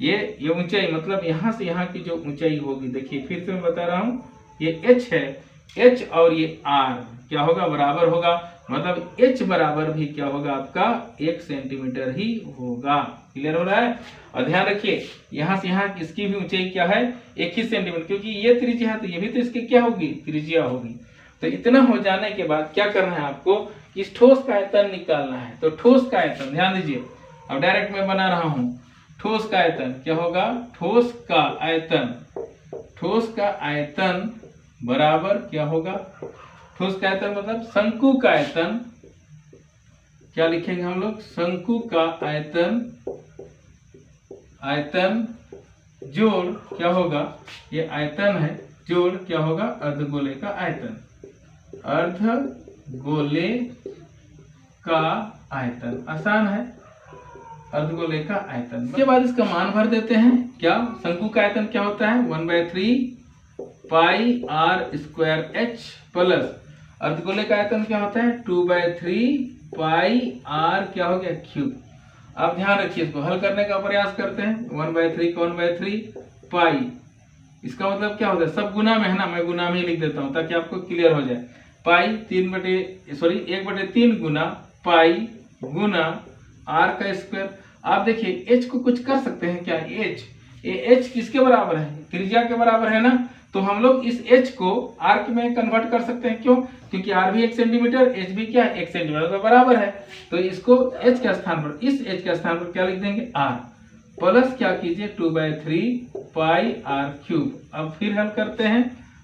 [SPEAKER 1] ये ऊंचाई मतलब यहाँ से यहाँ की जो ऊंचाई होगी, देखिए फिर से मैं बता रहा हूँ, ये h है, h और ये r क्या होगा? बराबर होगा। मतलब h बराबर भी क्या होगा? आपका 1 सेंटीमीटर ही होगा। क्लियर हो रहा है? और ध्यान रखिए यहाँ से यहाँ इसकी भी ऊंचाई क्या है? 1 ही सेंटीमीटर, क्योंकि ये त्रिज्या है तो ये भी तो इसकी क्या होगी? त्रिज्या होगी। तो इतना हो जाने के बाद क्या करना है आपको? इस ठोस का आयतन निकालना है। तो ठोस का आयतन ध्यान दीजिए, अब डायरेक्ट मैं बना रहा हूं। ठोस का आयतन क्या होगा? ठोस का आयतन बराबर क्या होगा? ठोस का आयतन मतलब शंकु का आयतन। क्या लिखेंगे हम लोग? शंकु का आयतन जोड़ क्या होगा? ये आयतन है, जोड़ क्या होगा? अर्धगोले का आयतन। अर्धगोले का आयतन आसान है, अर्धगोले का आयतन। उसके बाद इसका मान भर देते हैं। क्या? शंकु का आयतन क्या होता है? 1/3 पाई r स्क्वायर h प्लस अर्धगोले का आयतन क्या होता है? 2/3 पाई r क्या हो गया? क्यूब। अब ध्यान रखिए, इसको हल करने का प्रयास करते हैं। 1/3 का 1/3 पाई, इसका मतलब क्या होता है? सब गुना में है ना, मैं गुना में ही लिख देता हूँ ताकि आपको क्लियर हो जाए। पाई 1/3 गुना पाई गुना r का स्क्वायर। आप देखिए h को कुछ कर सकते हैं क्या? h किसके बराबर है? त्रिज्या के बराबर है ना। तो हम लोग इस h को r में कन्वर्ट कर सकते हैं। क्यों? क्योंकि r भी 1 सेंटीमीटर, h भी क्या है? 1 सेंटीमीटर तो बराबर है। तो इसको h के स्थान पर, इस h के स्थान पर क्या लिख देंगे? r प्लस क्या कीजिए? 2/3 पाई r क्यूब। अब फिर हल करते हैं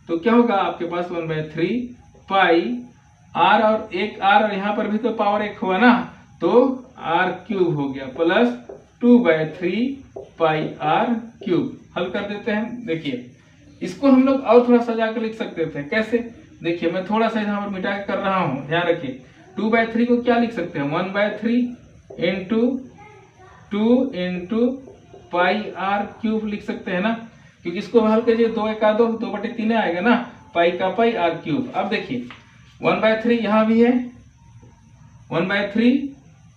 [SPEAKER 1] तो क्या होगा? आपके पास 1/3 पाई r और एक r, और यहाँ पर भी तो पावर 1 हुआ ना, तो r क्यूब हो गया प्लस 2/3 पाई r क्यूब। हल कर देते हैं। देखिए इसको हम लोग और थोड़ा सजा कर लिख सकते थे। कैसे? देखिए मैं थोड़ा सा यहाँ पर मिटा के कर रहा हूँ, ध्यान रखिए। 2/3 को क्या लिख सकते हैं? 1/3 into 2 into pi r cube लिख सकते हैं ना, क्योंकि इसको हल कीजिए 2 1 2 2/3 आएगा ना, पाई का पाई r क्यूब। अब देखिए 1/3 यहाँ भी है, 1/3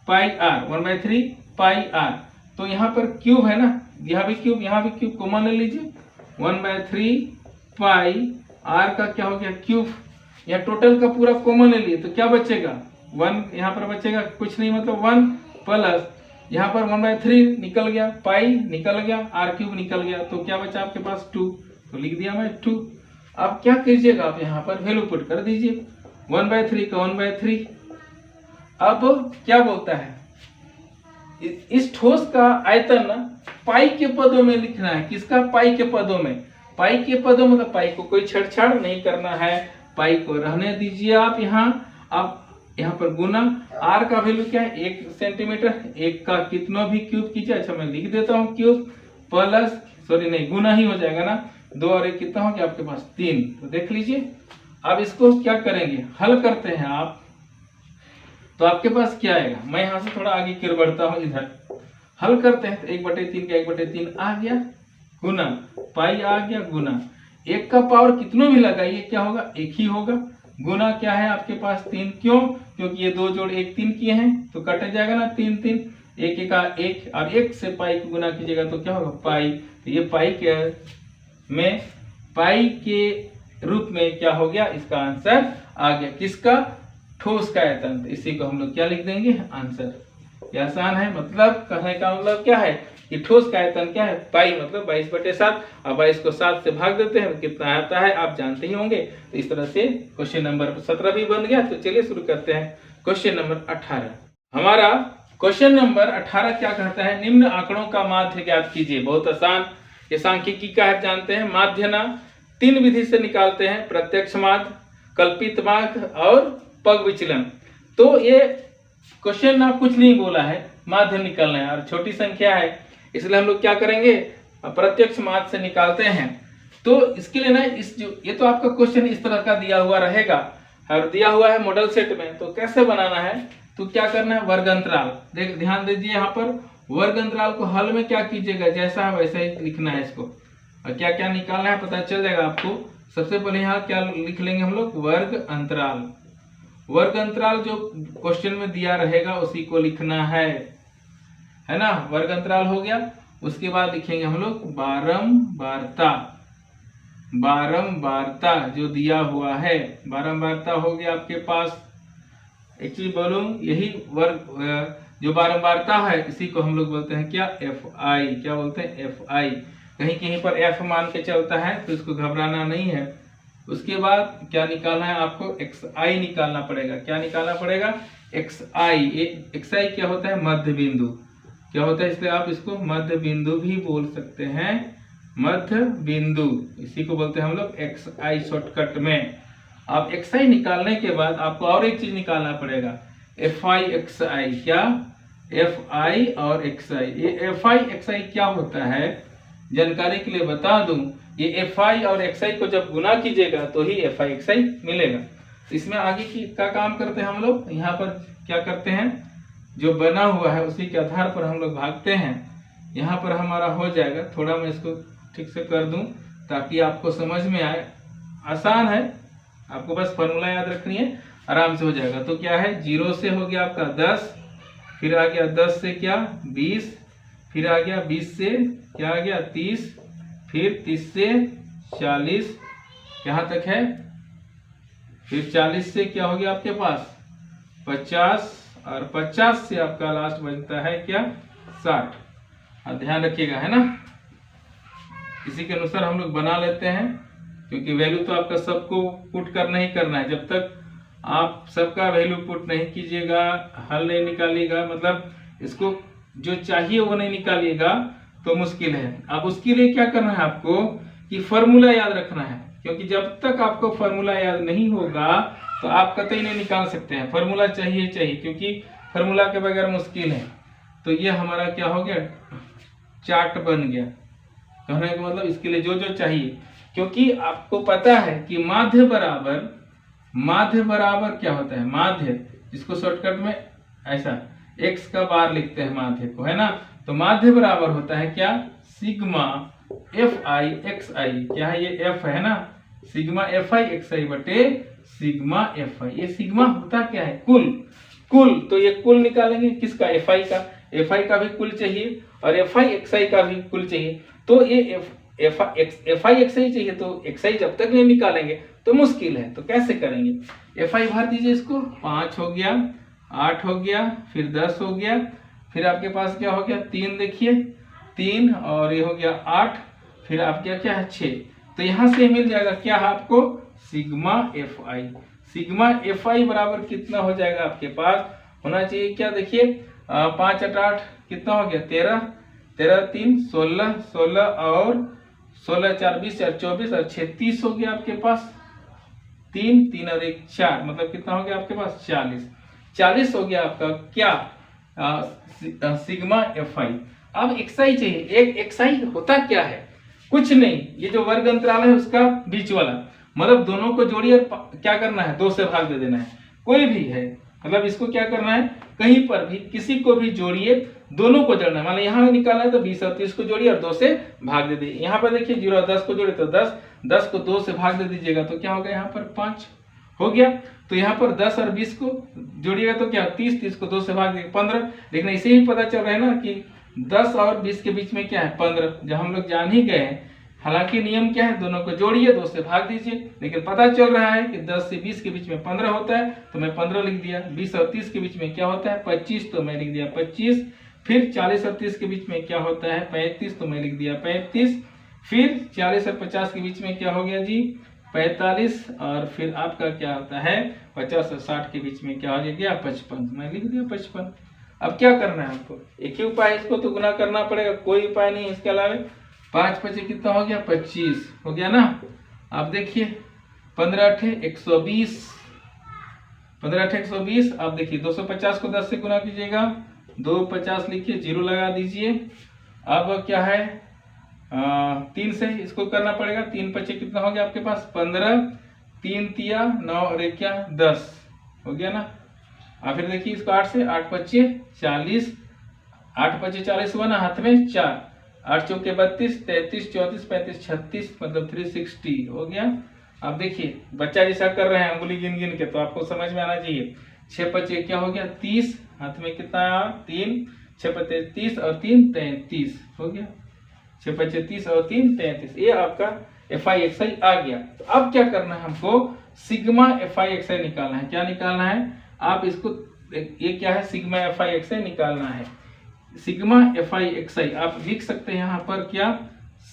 [SPEAKER 1] पाई r, 1/3 पाई r, तो यहाँ पर क्यूब है ना, यहाँ भी क्यूब कॉमन ले लीजिए। 1/3 पाई r का क्या हो गया? क्यूब। यहाँ टोटल का पूरा कॉमन ले लिए तो क्या बचेगा? 1 यहाँ पर बचेगा कुछ नहीं, मतलब 1 प्लस यहाँ पर 1/3 निकल गया, पाई निकल गया, r क्यूब निकल गया, तो क्या बचा आपके पास? 2। तो लिख दिया मैं 2। अब क्या कीजिएगा? आप यहाँ पर वैल्यू पुट कर दीजिए। 1/3 का 1/3। अब क्या बोलता है? इस ठोस का आयतन ना पाई के पदों में लिखना है। किसका? पाई के पदों में। पाई के पदों मतलब पाई को कोई छेड़छाड़ नहीं करना है, पाई को रहने दीजिए आप यहाँ। अब यहाँ पर गुना r का वैल्यू क्या है? 1 सेंटीमीटर, 1 का कितना भी क्यूब कीजिए। अच्छा मैं लिख देता हूँ क्यूब प्लस, सॉरी नहीं गुना ही हो जाएगा ना, 2 और 1 कितना हो गया आपके पास? 3। तो देख लीजिए। अब इसको क्या करेंगे? हल करते हैं आप, तो आपके पास क्या आएगा? मैं यहाँ से थोड़ा आगे की ओर बढ़ता हूँ, इधर हल करते हैं। तो 1/3 का 1/3 आ गया, गुना पाई आ गया, गुना 1 का पावर कितना भी लगाइए क्या होगा? 1 ही होगा। गुना क्या है आपके पास? 3। क्यों? क्योंकि ये 2 जोड़ 1 3 किए हैं तो कट जाएगा ना, 3 3, 1 1 1, और 1 से पाई को गुना कीजिएगा तो क्या होगा? पाई। तो ये पाई के रूप में क्या हो गया? इसका आंसर आ गया। किसका? ठोस का आयतन। इसी को हम लोग क्या लिख देंगे? आंसर। ये आसान है। मतलब कहने का मतलब क्या है कि ठोस का आयतन क्या है? पाई मतलब 22/7, और 22 को 7 से भाग देते हैं तो कितना आता है आप जानते ही होंगे। तो इस तरह से क्वेश्चन नंबर 17 भी बन गया। तो चलिए शुरू करते हैं क्वेश्चन नंबर 18। हमारा क्वेश्चन नंबर 18 क्या कहता है? निम्न आंकड़ों का माध्य ज्ञात कीजिए। बहुत आसान, ये सांख्यिकी का है, जानते हैं। माध्य ना 3 विधि से निकालते हैं, प्रत्यक्ष माध्य, कल्पित माध्य और पग विचलन। तो ये क्वेश्चन ना कुछ नहीं बोला है, माध्य निकालना है और छोटी संख्या है, इसलिए हम लोग क्या करेंगे? प्रत्यक्ष माध्य से निकालते हैं। तो इसके लिए ना ये तो आपका क्वेश्चन इस तरह का दिया हुआ रहेगा और दिया हुआ है मॉडल सेट में। तो कैसे बनाना है? तो क्या करना है? वर्ग अंतराल। देख ध्यान दीजिए, यहाँ पर वर्ग अंतराल को हल में क्या कीजिएगा, जैसा है वैसा ही लिखना है इसको, और क्या क्या निकालना है पता चल जाएगा आपको। सबसे पहले यहाँ क्या लिख लेंगे हम लोग, वर्ग अंतराल। वर्ग अंतराल जो क्वेश्चन में दिया रहेगा उसी को लिखना है ना। वर्ग अंतराल हो गया। उसके बाद लिखेंगे हम लोग बारंबारता। बारंबारता जो दिया हुआ है, बारंबारता हो गया आपके पास। एक चीज बोलूं, यही वर्ग जो बारंबारता है इसी को हम लोग बोलते हैं क्या, एफ आई। क्या बोलते हैं, एफ आई। कहीं कहीं पर एफ मान के चलता है तो इसको घबराना नहीं है। उसके बाद क्या निकालना है आपको, एक्स आई निकालना पड़ेगा। क्या निकालना पड़ेगा, एक्स आई। एक्स आई क्या होता है, मध्य बिंदु। क्या होता है, इसलिए आप इसको मध्य बिंदु भी बोल सकते हैं, मध्य बिंदु। इसी को बोलते हैं हम लोग एक्स आई शॉर्टकट में। आप एक्स आई निकालने के बाद आपको और एक चीज निकालना पड़ेगा, एफ आई एक्स आई। क्या, एफ आई और एक्स आई। ये एफ आई एक्स आई क्या होता है, जानकारी के लिए बता दूं, ये एफ आई और एक्स आई को जब गुना कीजिएगा तो ही एफ आई एक्स आई मिलेगा। इसमें आगे की का काम करते हैं हम लोग, यहाँ पर क्या करते हैं, जो बना हुआ है उसी के आधार पर हम लोग भागते हैं। यहाँ पर हमारा हो जाएगा, थोड़ा मैं इसको ठीक से कर दूं ताकि आपको समझ में आए। आसान है, आपको बस फॉर्मूला याद रखनी है, आराम से हो जाएगा। तो क्या है, 0 से हो गया आपका 10, फिर आ गया 10 से क्या 20, फिर आ गया 20 से क्या आ गया 30, फिर 30 से 40, यहाँ तक है। फिर 40 से क्या हो गया आपके पास 50, और 50 से आपका लास्ट बनता है क्या 60। ध्यान रखिएगा, है ना। इसी के अनुसार हम लोग बना लेते हैं, क्योंकि वैल्यू तो आपका सबको पुट करना ही करना है। जब तक आप सबका वैल्यू पुट नहीं कीजिएगा, हल नहीं निकालिएगा, मतलब इसको जो चाहिए वो नहीं निकालिएगा तो मुश्किल है। अब उसके लिए क्या करना है आपको, कि फॉर्मूला याद रखना है, क्योंकि जब तक आपको फॉर्मूला याद नहीं होगा तो आप कतई नहीं निकाल सकते हैं। फॉर्मूला चाहिए, क्योंकि फॉर्मूला के बगैर मुश्किल है। तो ये हमारा क्या हो गया, चार्ट बन गया। कहने का मतलब इसके लिए जो जो चाहिए, क्योंकि आपको पता है कि माध्य बराबर क्या होता है, माध्य, जिसको शॉर्टकट में ऐसा x का बार लिखते हैं माध्य को, है ना। तो माध्य बराबर होता है क्या, सिग्मा एफ आई एक्स आई। क्या है, ये एफ है ना, सिग्मा एफ आई एक्स आई बटे सिग्मा एफ आई। ये सिग्मा होता क्या है, कुल। तो ये कुल निकालेंगे किसका, एफ आई का। एफ आई का भी कुल चाहिए और एफ आई एक्स आई का भी कुल चाहिए। तो ये एफ आई एक्स आई चाहिए, तो एक्स आई जब तक नहीं निकालेंगे तो मुश्किल है। तो कैसे करेंगे, एफ आई भर दीजिए इसको, 5 हो गया, 8 हो गया, फिर 10 हो गया, फिर आपके पास क्या हो गया 3, देखिए 3, और ये हो गया 8, फिर आपके क्या है 6। तो यहाँ से मिल जाएगा क्या है आपको, sigma F I. Sigma F I बराबर कितना हो जाएगा, आपके पास होना चाहिए क्या, देखिए 5 8 8 कितना हो गया 13, 13 3 16, 16 और 16 4 20 4 24 और 6 30 हो गया आपके पास। 3 3 और 1 4, मतलब कितना हो गया आपके पास 40 हो गया आपका क्या, सिग्मा एफ आई। अब एक्स आई चाहिए। एक एक्स आई होता क्या है, कुछ नहीं, ये जो वर्ग अंतराल है उसका बीच वाला, मतलब दोनों को जोड़िए और क्या करना है 2 से भाग दे देना है। कोई भी है, मतलब इसको क्या करना है, कहीं पर भी किसी को भी जोड़िए, दोनों को जोड़ना है। मान लो यहाँ निकालना है तो 20 और 30 को जोड़िए और 2 से भाग दे दीजिए। यहाँ पर देखिए 0 और 10 को जोड़े तो 10 को 2 से भाग दे दीजिएगा तो क्या होगा, यहाँ पर 5 हो गया। तो यहाँ पर 10 और 20 को जोड़िएगा तो क्या 30 को 2 से भाग देंगे 15। लेकिन इसे ही पता चल रहा है ना कि 10 और 20 के बीच में क्या है 15, जब हम लोग जान ही गए हैं। हालांकि नियम क्या है, दोनों को जोड़िए 2 से भाग दीजिए, लेकिन पता चल रहा है कि 10 से 20 के बीच में 15 होता है तो मैं 15 लिख दिया। 20 और 30 के बीच में क्या होता है 25, तो मैं लिख दिया 25। फिर 40 और 30 के बीच में क्या होता है 35, तो मैं लिख दिया 35। फिर 40 और 50 के बीच में क्या हो गया जी 45, और फिर आपका क्या होता है 50 और 60 के बीच में क्या हो गया 55, मैं लिख दिया 55। अब क्या करना है आपको, एक ही उपाय, इसको तो गुना करना पड़ेगा, कोई उपाय नहीं इसके अलावा। 5 5 कितना हो गया 25 हो गया ना। अब देखिए 15 8 120, 15 8 120। अब देखिए 250 को 10 से गुना कीजिएगा, 250 लिखिए, 0 लगा दीजिए। अब क्या है 3 से इसको करना पड़ेगा। 3 5 कितना हो गया आपके पास 15, 3 तिया 9 और 1 क्या 10 हो गया ना। अब फिर देखिए इसको 8 से 8 25 40, 8 × 5 = 40 हुआ ना, हाथ में 4, 8 × 4 = 32, 33, 34, 35, 36 मतलब 360 हो गया। अब देखिए बच्चा जैसा कर रहे हैं अंगुली गिन गिन के, तो आपको समझ में आना चाहिए। 6 × 5 क्या हो गया 30, हाथ में कितना आया 3, 6 × 5 30 और 3 33 हो गया। 6 × 5 30 और 3 33, ये आपका FI/XI आ गया। तो अब क्या करना है हमको, सिग्मा FI/XI निकालना है। क्या निकालना है आप इसको, ये क्या है सिग्मा FI/XI निकालना है। सिग्मा FI/XI आप लिख सकते हैं यहाँ पर क्या,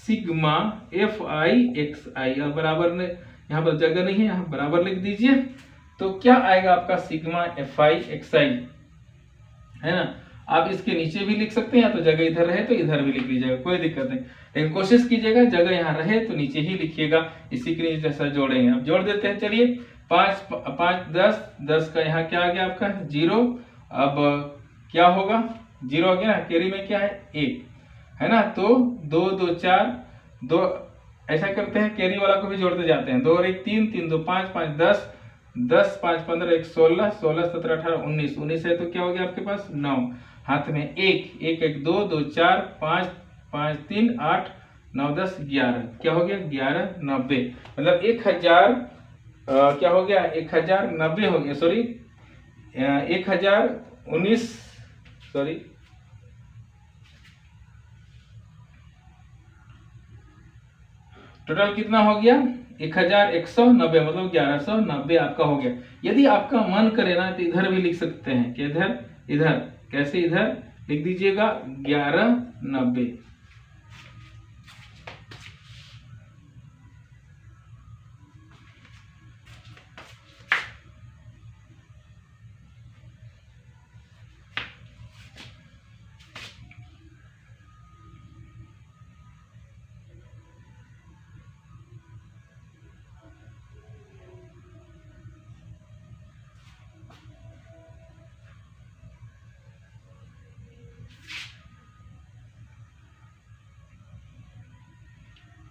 [SPEAKER 1] सिग्मा FI/XI, और बराबर ने यहाँ पर जगह नहीं है, यहाँ बराबर लिख दीजिए। तो क्या आएगा आपका सिग्मा FI/XI, है ना। आप इसके नीचे भी लिख सकते हैं, या तो जगह इधर रहे तो इधर भी लिख लीजिएगा, कोई दिक्कत नहीं, लेकिन कोशिश कीजिएगा जगह यहाँ रहे तो नीचे ही लिखिएगा। इसी के नीचे जैसा जोड़ेंगे, अब जोड़ देते हैं। चलिए 5 5 10, 10 का यहाँ क्या आ गया आपका 0। अब क्या होगा 0 आ गया, कैरी में क्या है 1, है ना। तो 2 2 4 2, ऐसा करते हैं कैरी वाला को भी जोड़ते जाते हैं। 2 और 1 3, 3 2 5, 5 10, 10 5 15 1 16, 16 17 18 19, 19 है तो क्या हो गया आपके पास 9, हाथ में 1 1 1 2 2 4 5 5 3 8 9 10 11, क्या हो गया 11 90, मतलब 1000 क्या हो गया 1090 हो गया, सॉरी 1019, सॉरी टोटल कितना हो गया 1190, मतलब 1190 आपका हो गया। यदि आपका मन करे ना तो इधर भी लिख सकते हैं कि इधर, इधर कैसे, इधर लिख दीजिएगा 1190।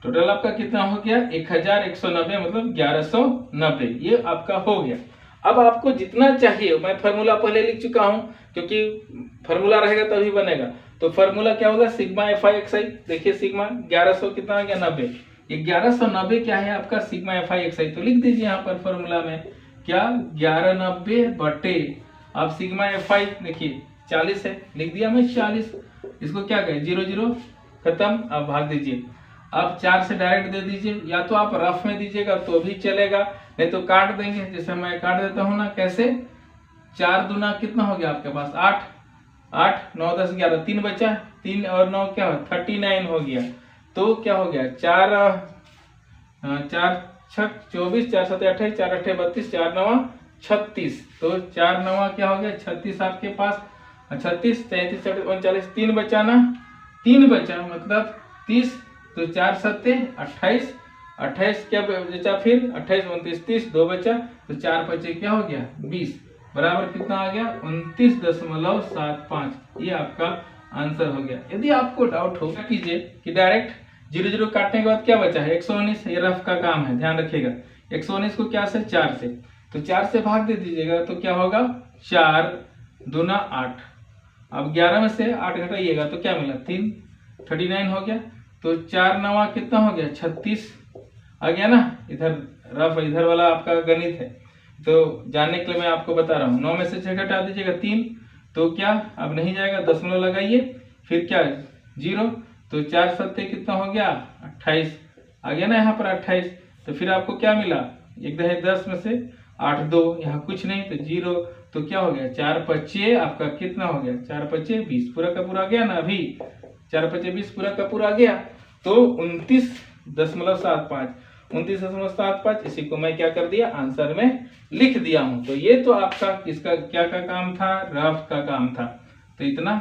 [SPEAKER 1] टोटल आपका कितना हो गया 1190, मतलब 1190, ये आपका हो गया। अब आपको जितना चाहिए, मैं फार्मूला पहले लिख चुका हूं, क्योंकि फार्मूला रहेगा तभी बनेगा। तो फार्मूला क्या होगा सिग्मा FI/XI, देखिए सिग्मा 1100 कितना आ गया 90, ये 1190 क्या है आपका सिग्मा FI/XI। तो लिख दीजिए यहाँ पर फार्मूला में क्या 1190 बटे, आप सिग्मा FI देखिए 40 है, लिख दिया मैं 40, इसको क्या कहें 0 0 खत्म। अब भाग दीजिए, आप 4 से डायरेक्ट दे दीजिए, या तो आप रफ में दीजिएगा तो भी चलेगा, नहीं तो काट देंगे, जैसे मैं काट देता हूं ना, कैसे 4 दूना कितना हो गया आपके पास 8, 8 9 10 11, 3 बचा, 3 और 9 क्या हो 39 हो गया। तो क्या हो गया 4 4 6 24, 4 7 28, 4 8 32, 4 9 36, तो 4 9 क्या हो गया 36 आपके पास, 36 33 39, 3 बचा ना, 3 बचा मतलब 30, तो 4 7 28, 28 क्या बचा फिर 28 29 30, 2 बचा, तो 4 5 क्या हो गया 20, बराबर कितना आ गया 29.75, ये आपका आंसर हो गया। यदि आपको डाउट हो कीजिए कि डायरेक्ट 0 0 काटने के बाद क्या बचा है 119, ये रफ का काम है, ध्यान रखिएगा। 119 को क्या से 4 से, तो 4 से भाग दे दीजिएगा तो क्या होगा 4 दूना 8, अब 11 में से 8 घटाइएगा तो क्या मिला 3, 39 हो गया। तो 4 9 कितना हो गया 36 आ गया ना, इधर रफ इधर वाला आपका गणित है, तो जानने के लिए मैं आपको बता रहा हूँ। 9 में से 6 घटा दीजिएगा 3, तो क्या अब नहीं जाएगा, दशमलव लगाइए, फिर क्या 0, तो 4 7 कितना हो गया 28 आ गया ना यहाँ पर 28। तो फिर आपको क्या मिला, एक 10 में से 8 2, यहाँ कुछ नहीं तो 0, तो क्या हो गया 4 5 आपका कितना हो गया 4 5 20, पूरा का पूरा गया ना, अभी 4 5 20 पूरा का पूरा गया, तो 29.75, 29.75, इसी को मैं क्या कर दिया आंसर में लिख दिया हूं। तो ये तो आपका किसका क्या का काम था, रफ का काम था। तो इतना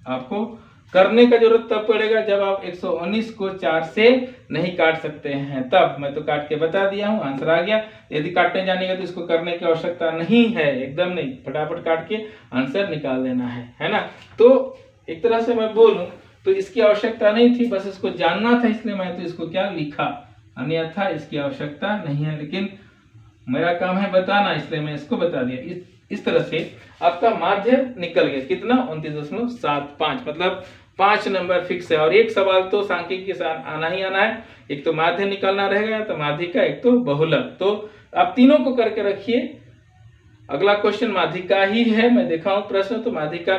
[SPEAKER 1] आपको करने का जरूरत तब पड़ेगा जब आप 119 को 4 से नहीं काट सकते हैं, तब मैं तो काट के बता दिया हूं, आंसर आ गया। यदि काटने जानेगा तो इसको करने की आवश्यकता नहीं है, एकदम नहीं, फटाफट काट के आंसर निकाल देना है ना। तो एक तरह से मैं बोलूं तो इसकी आवश्यकता नहीं थी, बस इसको जानना था, इसलिए मैं तो इसको क्या लिखा, अन्यथा इसकी आवश्यकता नहीं है, लेकिन मेरा काम है बताना, इसलिए मैं इसको बता दिया। इस तरह से आपका माध्य निकल गया कितना 29.75, मतलब 5 नंबर फिक्स है। और एक सवाल तो सांख्यिकी के साथ आना ही आना है, एक तो माध्य निकालना रहेगा, तो माध्यिका, एक तो बहुलक। तो आप तीनों को करके रखिए। अगला क्वेश्चन माध्यिका ही है, मैं देखा हूं प्रश्न, तो माध्यिका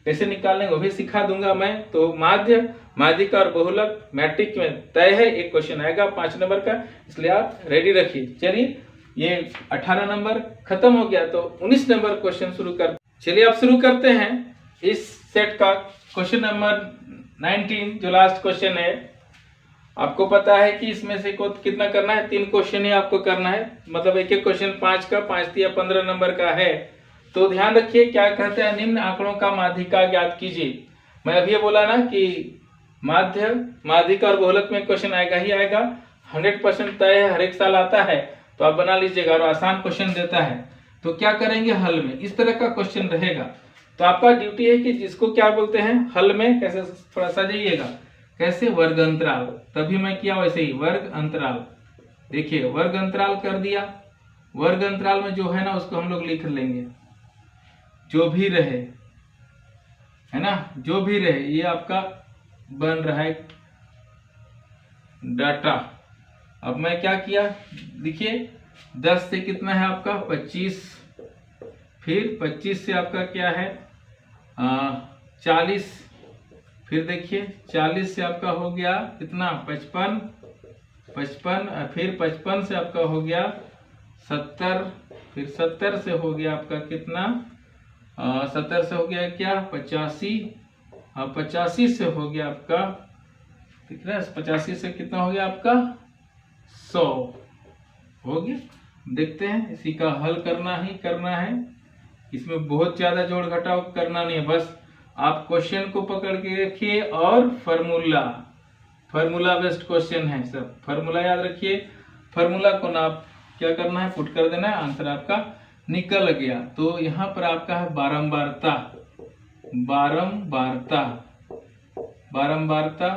[SPEAKER 1] कैसे निकालने वो भी सिखा दूंगा मैं। तो माध्य, माध्यिका और बहुलक मैट्रिक में तय है, एक क्वेश्चन आएगा 5 नंबर का, इसलिए आप रेडी रखिए। चलिए ये 18 नंबर खत्म हो गया, तो 19 नंबर क्वेश्चन शुरू कर। चलिए आप शुरू करते हैं इस सेट का क्वेश्चन नंबर 19, जो लास्ट क्वेश्चन है। आपको पता है कि इसमें से को कितना करना है, 3 क्वेश्चन ही आपको करना है, मतलब एक एक क्वेश्चन 5 का, 5 या 15 नंबर का है। तो ध्यान रखिए क्या कहते हैं, निम्न आंकड़ों का माध्यिका ज्ञात कीजिए। मैं अभी बोला ना कि माध्य, माध्यिका और बहुलक में क्वेश्चन आएगा ही आएगा, 100% तय है, हर एक साल आता है, तो आप बना लीजिएगा। और आसान क्वेश्चन देता है, तो क्या करेंगे, हल में इस तरह का क्वेश्चन रहेगा। तो आपका ड्यूटी है कि जिसको क्या बोलते हैं हल में, कैसे थोड़ा सजाइएगा, कैसे वर्ग अंतराल, तभी मैं किया वैसे ही वर्ग अंतराल। देखिए वर्ग अंतराल कर दिया, वर्ग अंतराल में जो है ना उसको हम लोग लिख लेंगे, जो भी रहे, है ना, जो भी रहे, ये आपका बन रहा है डाटा। अब मैं क्या किया, देखिए 10 से कितना है आपका 25, फिर 25 से आपका क्या है 40, फिर देखिए 40 से आपका हो गया कितना 55, फिर 55 से आपका हो गया 70, फिर 70 से हो गया आपका कितना 70 से हो गया क्या 85, 85 से हो गया आपका, दिख रहा है 85 से कितना हो गया आपका 100 हो गया। देखते हैं, इसी का हल करना ही करना है, इसमें बहुत ज्यादा जोड़ घटाव करना नहीं है, बस आप क्वेश्चन को पकड़ के रखिए और फार्मूला बेस्ड क्वेश्चन है सब, फार्मूला याद रखिए, फार्मूला को ना आप क्या करना है पुट कर देना है, आंसर आपका निकल गया। तो यहाँ पर आपका है बारंबारता, बारंबारता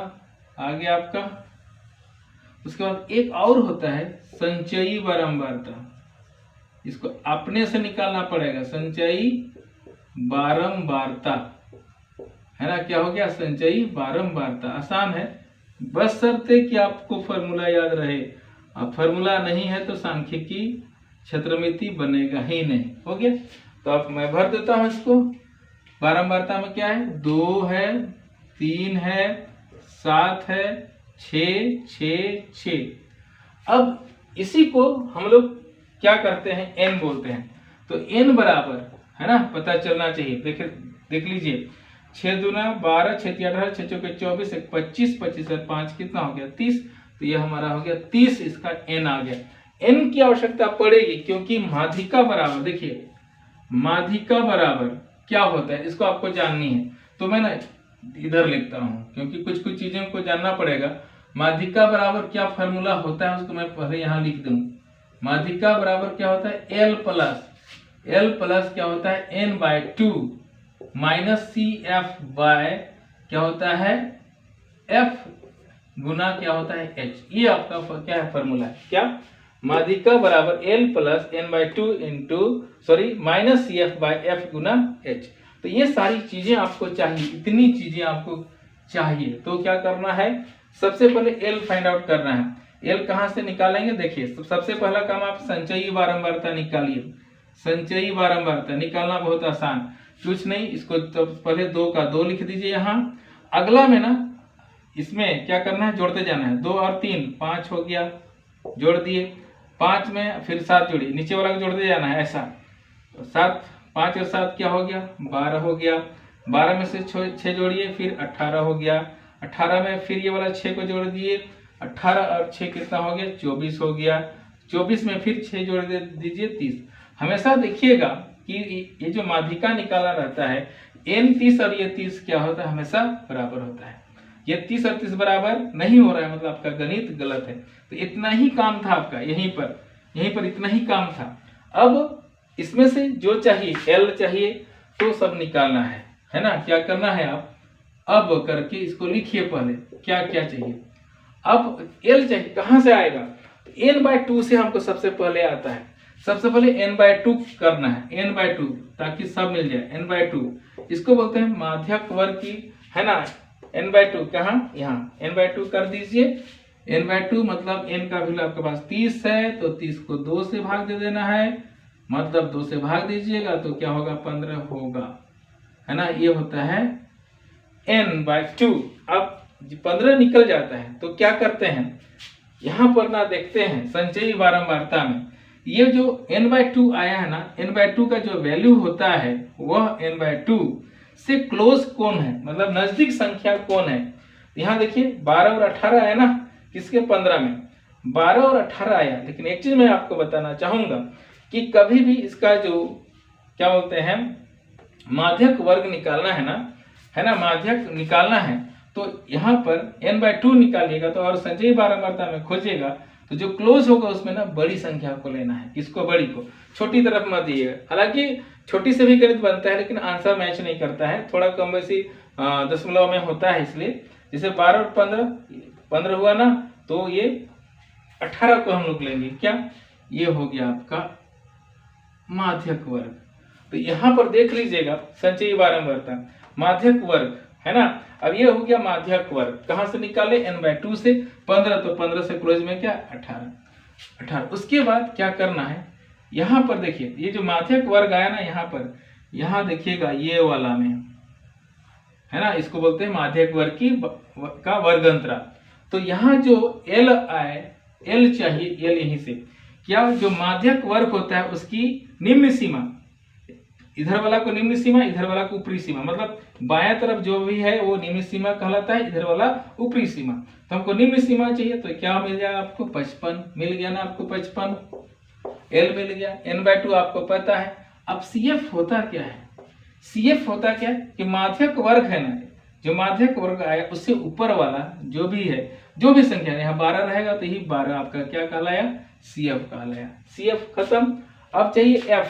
[SPEAKER 1] आ गया आपका। उसके बाद एक और होता है संचयी बारंबारता, इसको अपने से निकालना पड़ेगा, संचयी बारंबारता, है ना, क्या हो गया संचयी बारंबारता। आसान है, बस शर्त है कि आपको फार्मूला याद रहे। अब फार्मूला नहीं है तो सांख्यिकी क्षेत्रमिति बनेगा ही नहीं, हो गया। तो अब मैं भर देता हूं इसको। बारंबारता में क्या है, 2 है, 3 है, 7 है, 6, 6, 6। अब इसी को हम लोग क्या करते हैं, n बोलते हैं। तो n बराबर, है ना, पता चलना चाहिए। देख लीजिए, 6 दूना 12, 6 18, 6 चौके 24, 25, 25 और 5 कितना हो गया 30। तो ये हमारा हो गया 30, इसका n आ गया। n की आवश्यकता पड़ेगी क्योंकि माध्यिका बराबर, देखिए माध्यिका बराबर क्या होता है इसको आपको जाननी है। तो मैं ना इधर लिखता हूँ क्योंकि कुछ कुछ चीजों को जानना पड़ेगा। माध्यिका बराबर क्या फॉर्मूला होता है उसको मैं पहले यहाँ लिख दूं। माध्यिका बराबर क्या होता है, L प्लस क्या होता है n/2 माइनस CF बाय क्या होता है F गुना क्या होता है H। ये आपका क्या है फॉर्मूला है, क्या, माध्यिका बराबर L plus n/2 into minus CF by F गुना H। तो ये सारी चीजें आपको चाहिए, इतनी चीजें आपको चाहिए। तो क्या करना है, सबसे पहले L फाइंड आउट करना है। L कहाँ से निकालेंगे, देखिए सबसे पहला काम आप संचयी बारंबारता निकालिए। संचयी बारंबारता निकालना बहुत आसान, कुछ नहीं, इसको तो पहले 2 का 2 लिख दीजिए यहाँ। अगला में ना इसमें क्या करना है, जोड़ते जाना है, 2 और 3 5 हो गया, जोड़ दिए। 5 में फिर 7 जोड़िए, नीचे वाला को जोड़ते जाना है ऐसा। 7 5 और 7 क्या हो गया 12 हो गया। 12 में से 6 जोड़िए, फिर 18 हो गया। 18 में फिर ये वाला 6 को जोड़ दिए, 18 और 6 कितना हो गया 24 हो गया। 24 में फिर 6 जोड़ दीजिए 30। हमेशा देखिएगा कि ये जो माध्यिका निकाला रहता है n 30 और ये 30 क्या होता है, हमेशा बराबर होता है। ये 30 और 30 बराबर नहीं हो रहा है, मतलब आपका गणित गलत है। तो इतना ही काम था आपका, यहीं पर इतना ही काम था। अब इसमें से जो चाहिए L चाहिए तो सब निकालना है ना। क्या करना है आप अब करके इसको लिखिए, पहले क्या क्या चाहिए। अब L चाहिए, कहां से आएगा, n/2 से हमको सबसे पहले आता है। सबसे पहले n/2 करना है, n/2, ताकि सब मिल जाए। n/2 इसको बोलते हैं माध्यक वर्ग की, है ना। n/2 कहाँ, यहाँ n/2 कर दीजिए। n/2 मतलब n का वैल्यू आपके पास 30 है, तो 30 को 2 से भाग दे देना है, मतलब 2 से भाग दीजिएगा तो क्या होगा, 15 होगा, है ना। ये होता है n/2। अब 15 निकल जाता है तो क्या करते हैं, यहाँ पर ना देखते हैं संचयी बारंबारता में ये जो n/2 आया है ना, n/2 का जो वैल्यू होता है वह n/2 से क्लोज कौन है, मतलब नजदीक संख्या कौन है। यहाँ देखिए 12 और 18 है ना, किसके 15 में 12 और 18 आया। लेकिन एक चीज मैं आपको बताना चाहूंगा कि कभी भी इसका जो क्या बोलते हैं माध्यक वर्ग निकालना है ना, माध्यक निकालना है, तो यहाँ पर n/2 निकालिएगा तो, और संचयी बारंबारता में खोजिएगा तो जो क्लोज होगा उसमें ना बड़ी संख्या को लेना है। किसको, बड़ी को, छोटी तरफ मत दिएगा। हालांकि छोटी से भी गणित बनता है लेकिन आंसर मैच नहीं करता है, थोड़ा कम बेसी दशमलव में होता है। इसलिए जैसे 12 और 15 हुआ ना, तो ये 18 को हम लोग लेंगे, क्या, ये हो गया आपका माध्यक वर्ग। तो यहाँ पर देख लीजिएगा संचयी बारंबारता माध्यक वर्ग, है ना। अब ये हो गया माध्यक वर्ग, कहां से निकाले, n/2 से। 15 तो 15 से क्लोज में क्या, 18। उसके बाद क्या करना है, यहाँ पर देखिए ये जो माध्यक वर्ग आया ना, यहाँ पर, यहाँ देखिएगा ये वाला में, है ना, इसको बोलते हैं माध्यक वर्ग का वर्गंतराल। तो यहाँ जो L आए, L चाहिए, L यहीं से, क्या जो माध्यक वर्ग होता है उसकी निम्न सीमा, इधर वाला को निम्न सीमा, इधर वाला को ऊपरी सीमा, मतलब बाएं तरफ जो भी है वो निम्न सीमा कहलाता है, इधर वाला ऊपरी सीमा। तो हमको निम्न सीमा चाहिए तो क्या मिल जाएगा आपको, 55 मिल गया ना, आपको 55 L मिल गया। n/2 आपको पता है। अब CF होता क्या है, CF होता क्या है कि माध्यक वर्ग है ना, जो माध्यक वर्ग आया उससे ऊपर वाला जो भी है, जो भी संख्या, यहाँ 12 रहेगा तो यही 12 आपका क्या कहलाया, CF कहलाया। CF खत्म। अब चाहिए F,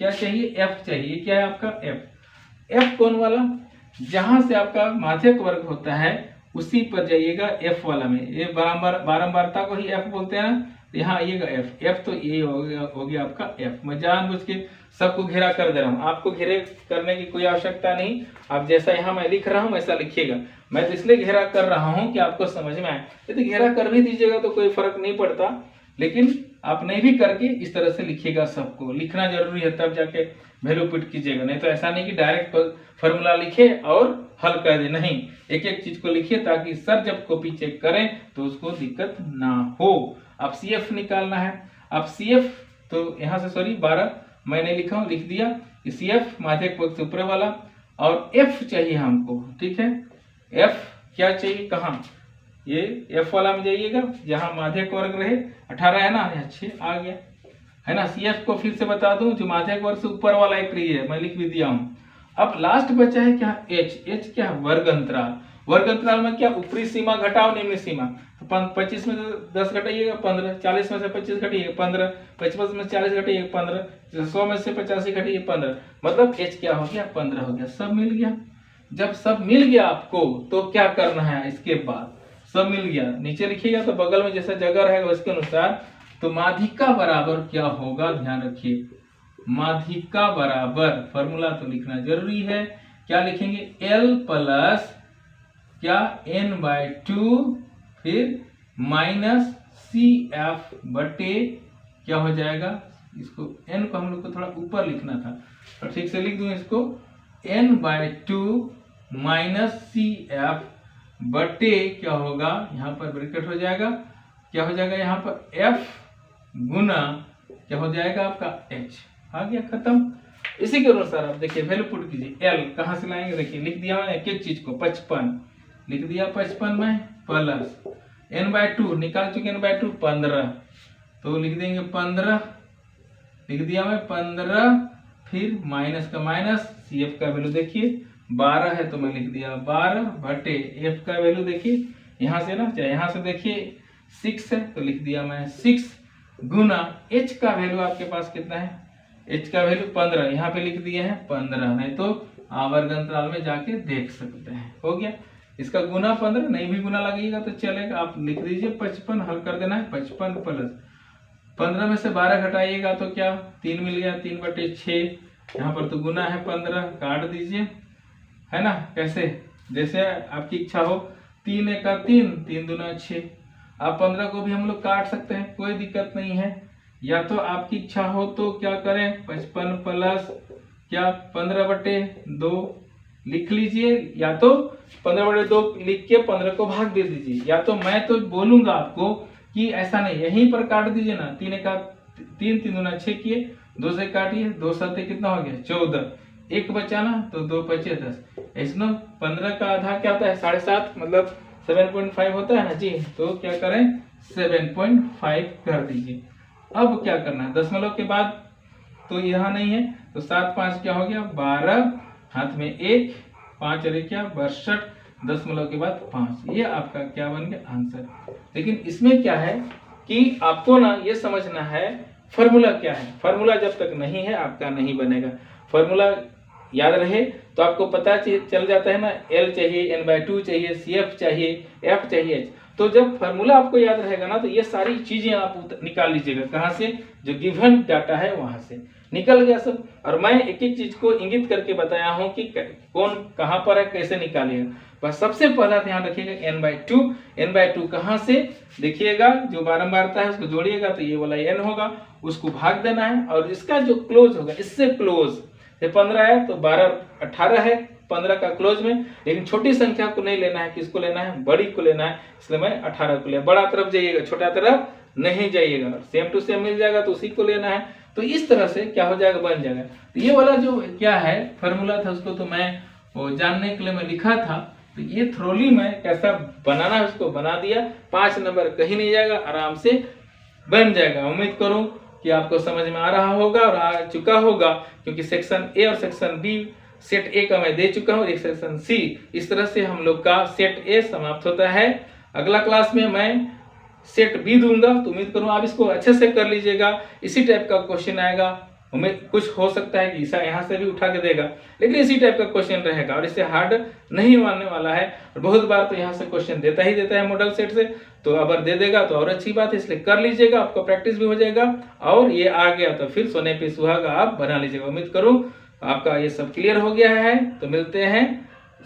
[SPEAKER 1] क्या चाहिए, F चाहिए। क्या है आपका F कौन वाला, जहां से आपका माध्यक वर्ग होता है उसी पर जाइएगा, F वाला में। ये बारंबारता को ही F बोलते हैं ना, यहाँ आइएगा F तो ये हो गया आपका F। मैं जानबूझ के सबको घेरा कर दे रहा हूँ, आपको घेरे करने की कोई आवश्यकता नहीं। आप जैसा यहाँ मैं लिख रहा हूँ वैसा लिखिएगा। मैं तो इसलिए घेरा कर रहा हूँ कि आपको समझ में आए। यदि घेरा कर भी दीजिएगा तो कोई फर्क नहीं पड़ता, लेकिन आप नहीं भी करके इस तरह से लिखिएगा। सबको लिखना जरूरी है, तब जाके वैल्यू पुट कीजिएगा। नहीं तो ऐसा नहीं कि डायरेक्ट फॉर्मूला लिखे और हल कर दे, नहीं, एक एक चीज को लिखिए ताकि सर जब कॉपी चेक करें तो उसको दिक्कत ना हो। अब CF निकालना है। अब CF तो यहाँ से, सॉरी 12 मैंने लिखा हूँ, लिख दिया। CF माध्यक वर्ग से ऊपर वाला, और F चाहिए हमको, ठीक है। F क्या चाहिए, कहाँ, ये F वाला में जाइएगा जहां माध्यक वर्ग रहे। 18 है ना, 6 आ गया, है ना। CF को फिर से बता दूं, जो माध्यक वर्ग से ऊपर वाला एक रही है, मैं लिख भी दिया हूं। अब लास्ट बचा है क्या, H क्या है, वर्ग अंतराल। वर्ग अंतराल में क्या, ऊपरी सीमा घटाओ निम्न सीमा। तो 25 में 10 घटाइएगा 15, 40 में से 25 घटाइए 15, 55 में 40 घटाइए 15, 100 में से 85 घटाइए 15, मतलब H क्या हो गया, 15 हो गया। सब मिल गया। जब सब मिल गया आपको तो क्या करना है, इसके बाद सब मिल गया, नीचे लिखिएगा तो बगल में जैसा जगह रहेगा उसके अनुसार। तो माध्यिका बराबर क्या होगा, ध्यान रखिए, माध्यिका बराबर, फॉर्मूला तो लिखना जरूरी है। क्या लिखेंगे, L प्लस क्या, n/2 फिर माइनस CF बटे क्या हो जाएगा, इसको n को हम लोग को थोड़ा ऊपर लिखना था, तो ठीक से लिख दूं इसको, n/2 माइनस CF बटे क्या होगा, यहाँ पर ब्रैकेट हो जाएगा, क्या हो जाएगा यहाँ पर F गुना क्या हो जाएगा आपका H। आ गया, खत्म। इसी के अनुसार आप देखिए वैल्यू पुट कीजिए। L कहाँ से लाएंगे, देखिए लिख दिया मैंने एक एक चीज को, 55 लिख दिया, 55 में प्लस n/2 निकाल चुके, n/2 15, तो लिख देंगे 15, लिख दिया मैं 15, फिर माइनस का माइनस, CF का वैल्यू देखिए 12 है तो मैं लिख दिया 12 बटे F का वैल्यू देखिए यहाँ से ना, चाहे यहाँ से देखिए 6 है तो लिख दिया मैं 6 गुना H का वैल्यू आपके पास कितना है, H का वैल्यू 15, यहाँ पे लिख दिए हैं 15, नहीं तो आवर्ग अंतराल में जाके देख सकते हैं। हो गया, इसका गुना 15, नहीं भी गुना लगेगा तो चलेगा, आप लिख दीजिए 55, हल कर देना है 55 प्लस 15 में से 12 घटाइएगा तो क्या 3 मिल गया, 3/6। यहाँ पर तो गुना है 15, काट दीजिए, है ना। कैसे, जैसे आपकी इच्छा हो। 3 एका 3, 3 दूना 6। आप 15 को भी हम लोग काट सकते हैं, कोई दिक्कत नहीं है। या तो आपकी इच्छा हो तो क्या करें, 55 प्लस क्या 15/2 लिख लीजिए, या तो 15/2 लिख के 15 को भाग दे दीजिए। या तो मैं तो बोलूंगा आपको कि ऐसा नहीं, यहीं पर काट दीजिए ना। 3 एका 3, 3 दूना 6 किए, 2 से काटिए, 2 7 कितना हो गया 14। 1 बचा ना, तो 2 5 10। इसमें 15 का आधा क्या होता है 7.5, मतलब 7.5 होता है ना जी। तो क्या करें 7.5 कर दीजिए। अब क्या करना है, दशमलव के बाद तो यहाँ नहीं है, तो 7 5 क्या हो गया 12, हाथ में 1, 5 और 1 क्या 62, दशमलव के बाद 5। ये आपका क्या बन गया आंसर। लेकिन इसमें क्या है कि आपको ना ये समझना है फॉर्मूला क्या है। फॉर्मूला जब तक नहीं है आपका नहीं बनेगा। फॉर्मूला याद रहे तो आपको पता चल जाता है ना, L चाहिए, n/2 चाहिए, CF चाहिए, F चाहिए H। तो जब फॉर्मूला आपको याद रहेगा ना, तो ये सारी चीजें आप निकाल लीजिएगा। कहाँ से, जो गिवन डाटा है वहां से निकल गया सब। और मैं एक एक चीज को इंगित करके बताया हूं कि कौन कहां पर है, कैसे निकालिएगा। बस सबसे पहला ध्यान रखिएगा n/2। n/2 कहां से देखिएगा, जो बारंबारता है उसको जोड़िएगा तो ये वाला n होगा, उसको भाग देना है। और इसका जो क्लोज होगा, इससे क्लोज 15 है तो 12 18 है 15 का क्लोज में। लेकिन छोटी संख्या को नहीं लेना है, किसको लेना है, बड़ी को लेना है। इसलिए मैं 18 को लिया। बड़ा तरफ जाइएगा, छोटा तरफ नहीं जाइएगा। सेम टू सेम मिल जाएगा तो उसी को लेना है। तो इस तरह से क्या हो जाएगा, बन जाएगा। तो ये वाला जो क्या है फॉर्मूला था, उसको तो मैं वो जानने के लिए मैं लिखा था। तो ये थ्रोली में कैसा बनाना है उसको बना दिया। 5 नंबर कहीं नहीं जाएगा, आराम से बन जाएगा। उम्मीद करूं कि आपको समझ में आ रहा होगा और आ चुका होगा, क्योंकि सेक्शन ए और सेक्शन बी सेट ए का मैं दे चुका हूं, एक सेक्शन सी। इस तरह से हम लोग का सेट ए समाप्त होता है। अगला क्लास में मैं सेट बी दूंगा, तो उम्मीद करूं आप इसको अच्छे से कर लीजिएगा। इसी टाइप का क्वेश्चन आएगा। उम्मीद कुछ हो सकता है कि ईसा यहाँ से भी उठा के देगा, लेकिन इसी टाइप का क्वेश्चन रहेगा और इससे हार्ड नहीं मानने वाला है। और बहुत बार तो यहाँ से क्वेश्चन देता ही देता है मॉडल सेट से, तो अगर दे देगा तो और अच्छी बात है। इसलिए कर लीजिएगा, आपका प्रैक्टिस भी हो जाएगा। और ये आ गया तो फिर सोने पे सुहागा आप बना लीजिएगा। उम्मीद करूं आपका ये सब क्लियर हो गया है। तो मिलते हैं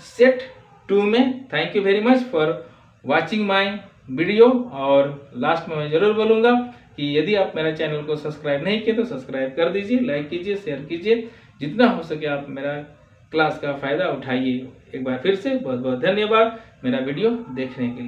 [SPEAKER 1] सेट 2 में। Thank you very much for watching my video. और लास्ट में मैं जरूर बोलूंगा कि यदि आप मेरा चैनल को सब्सक्राइब नहीं किए तो सब्सक्राइब कर दीजिए, लाइक कीजिए, शेयर कीजिए। जितना हो सके आप मेरा क्लास का फायदा उठाइए। एक बार फिर से बहुत बहुत धन्यवाद मेरा वीडियो देखने के लिए।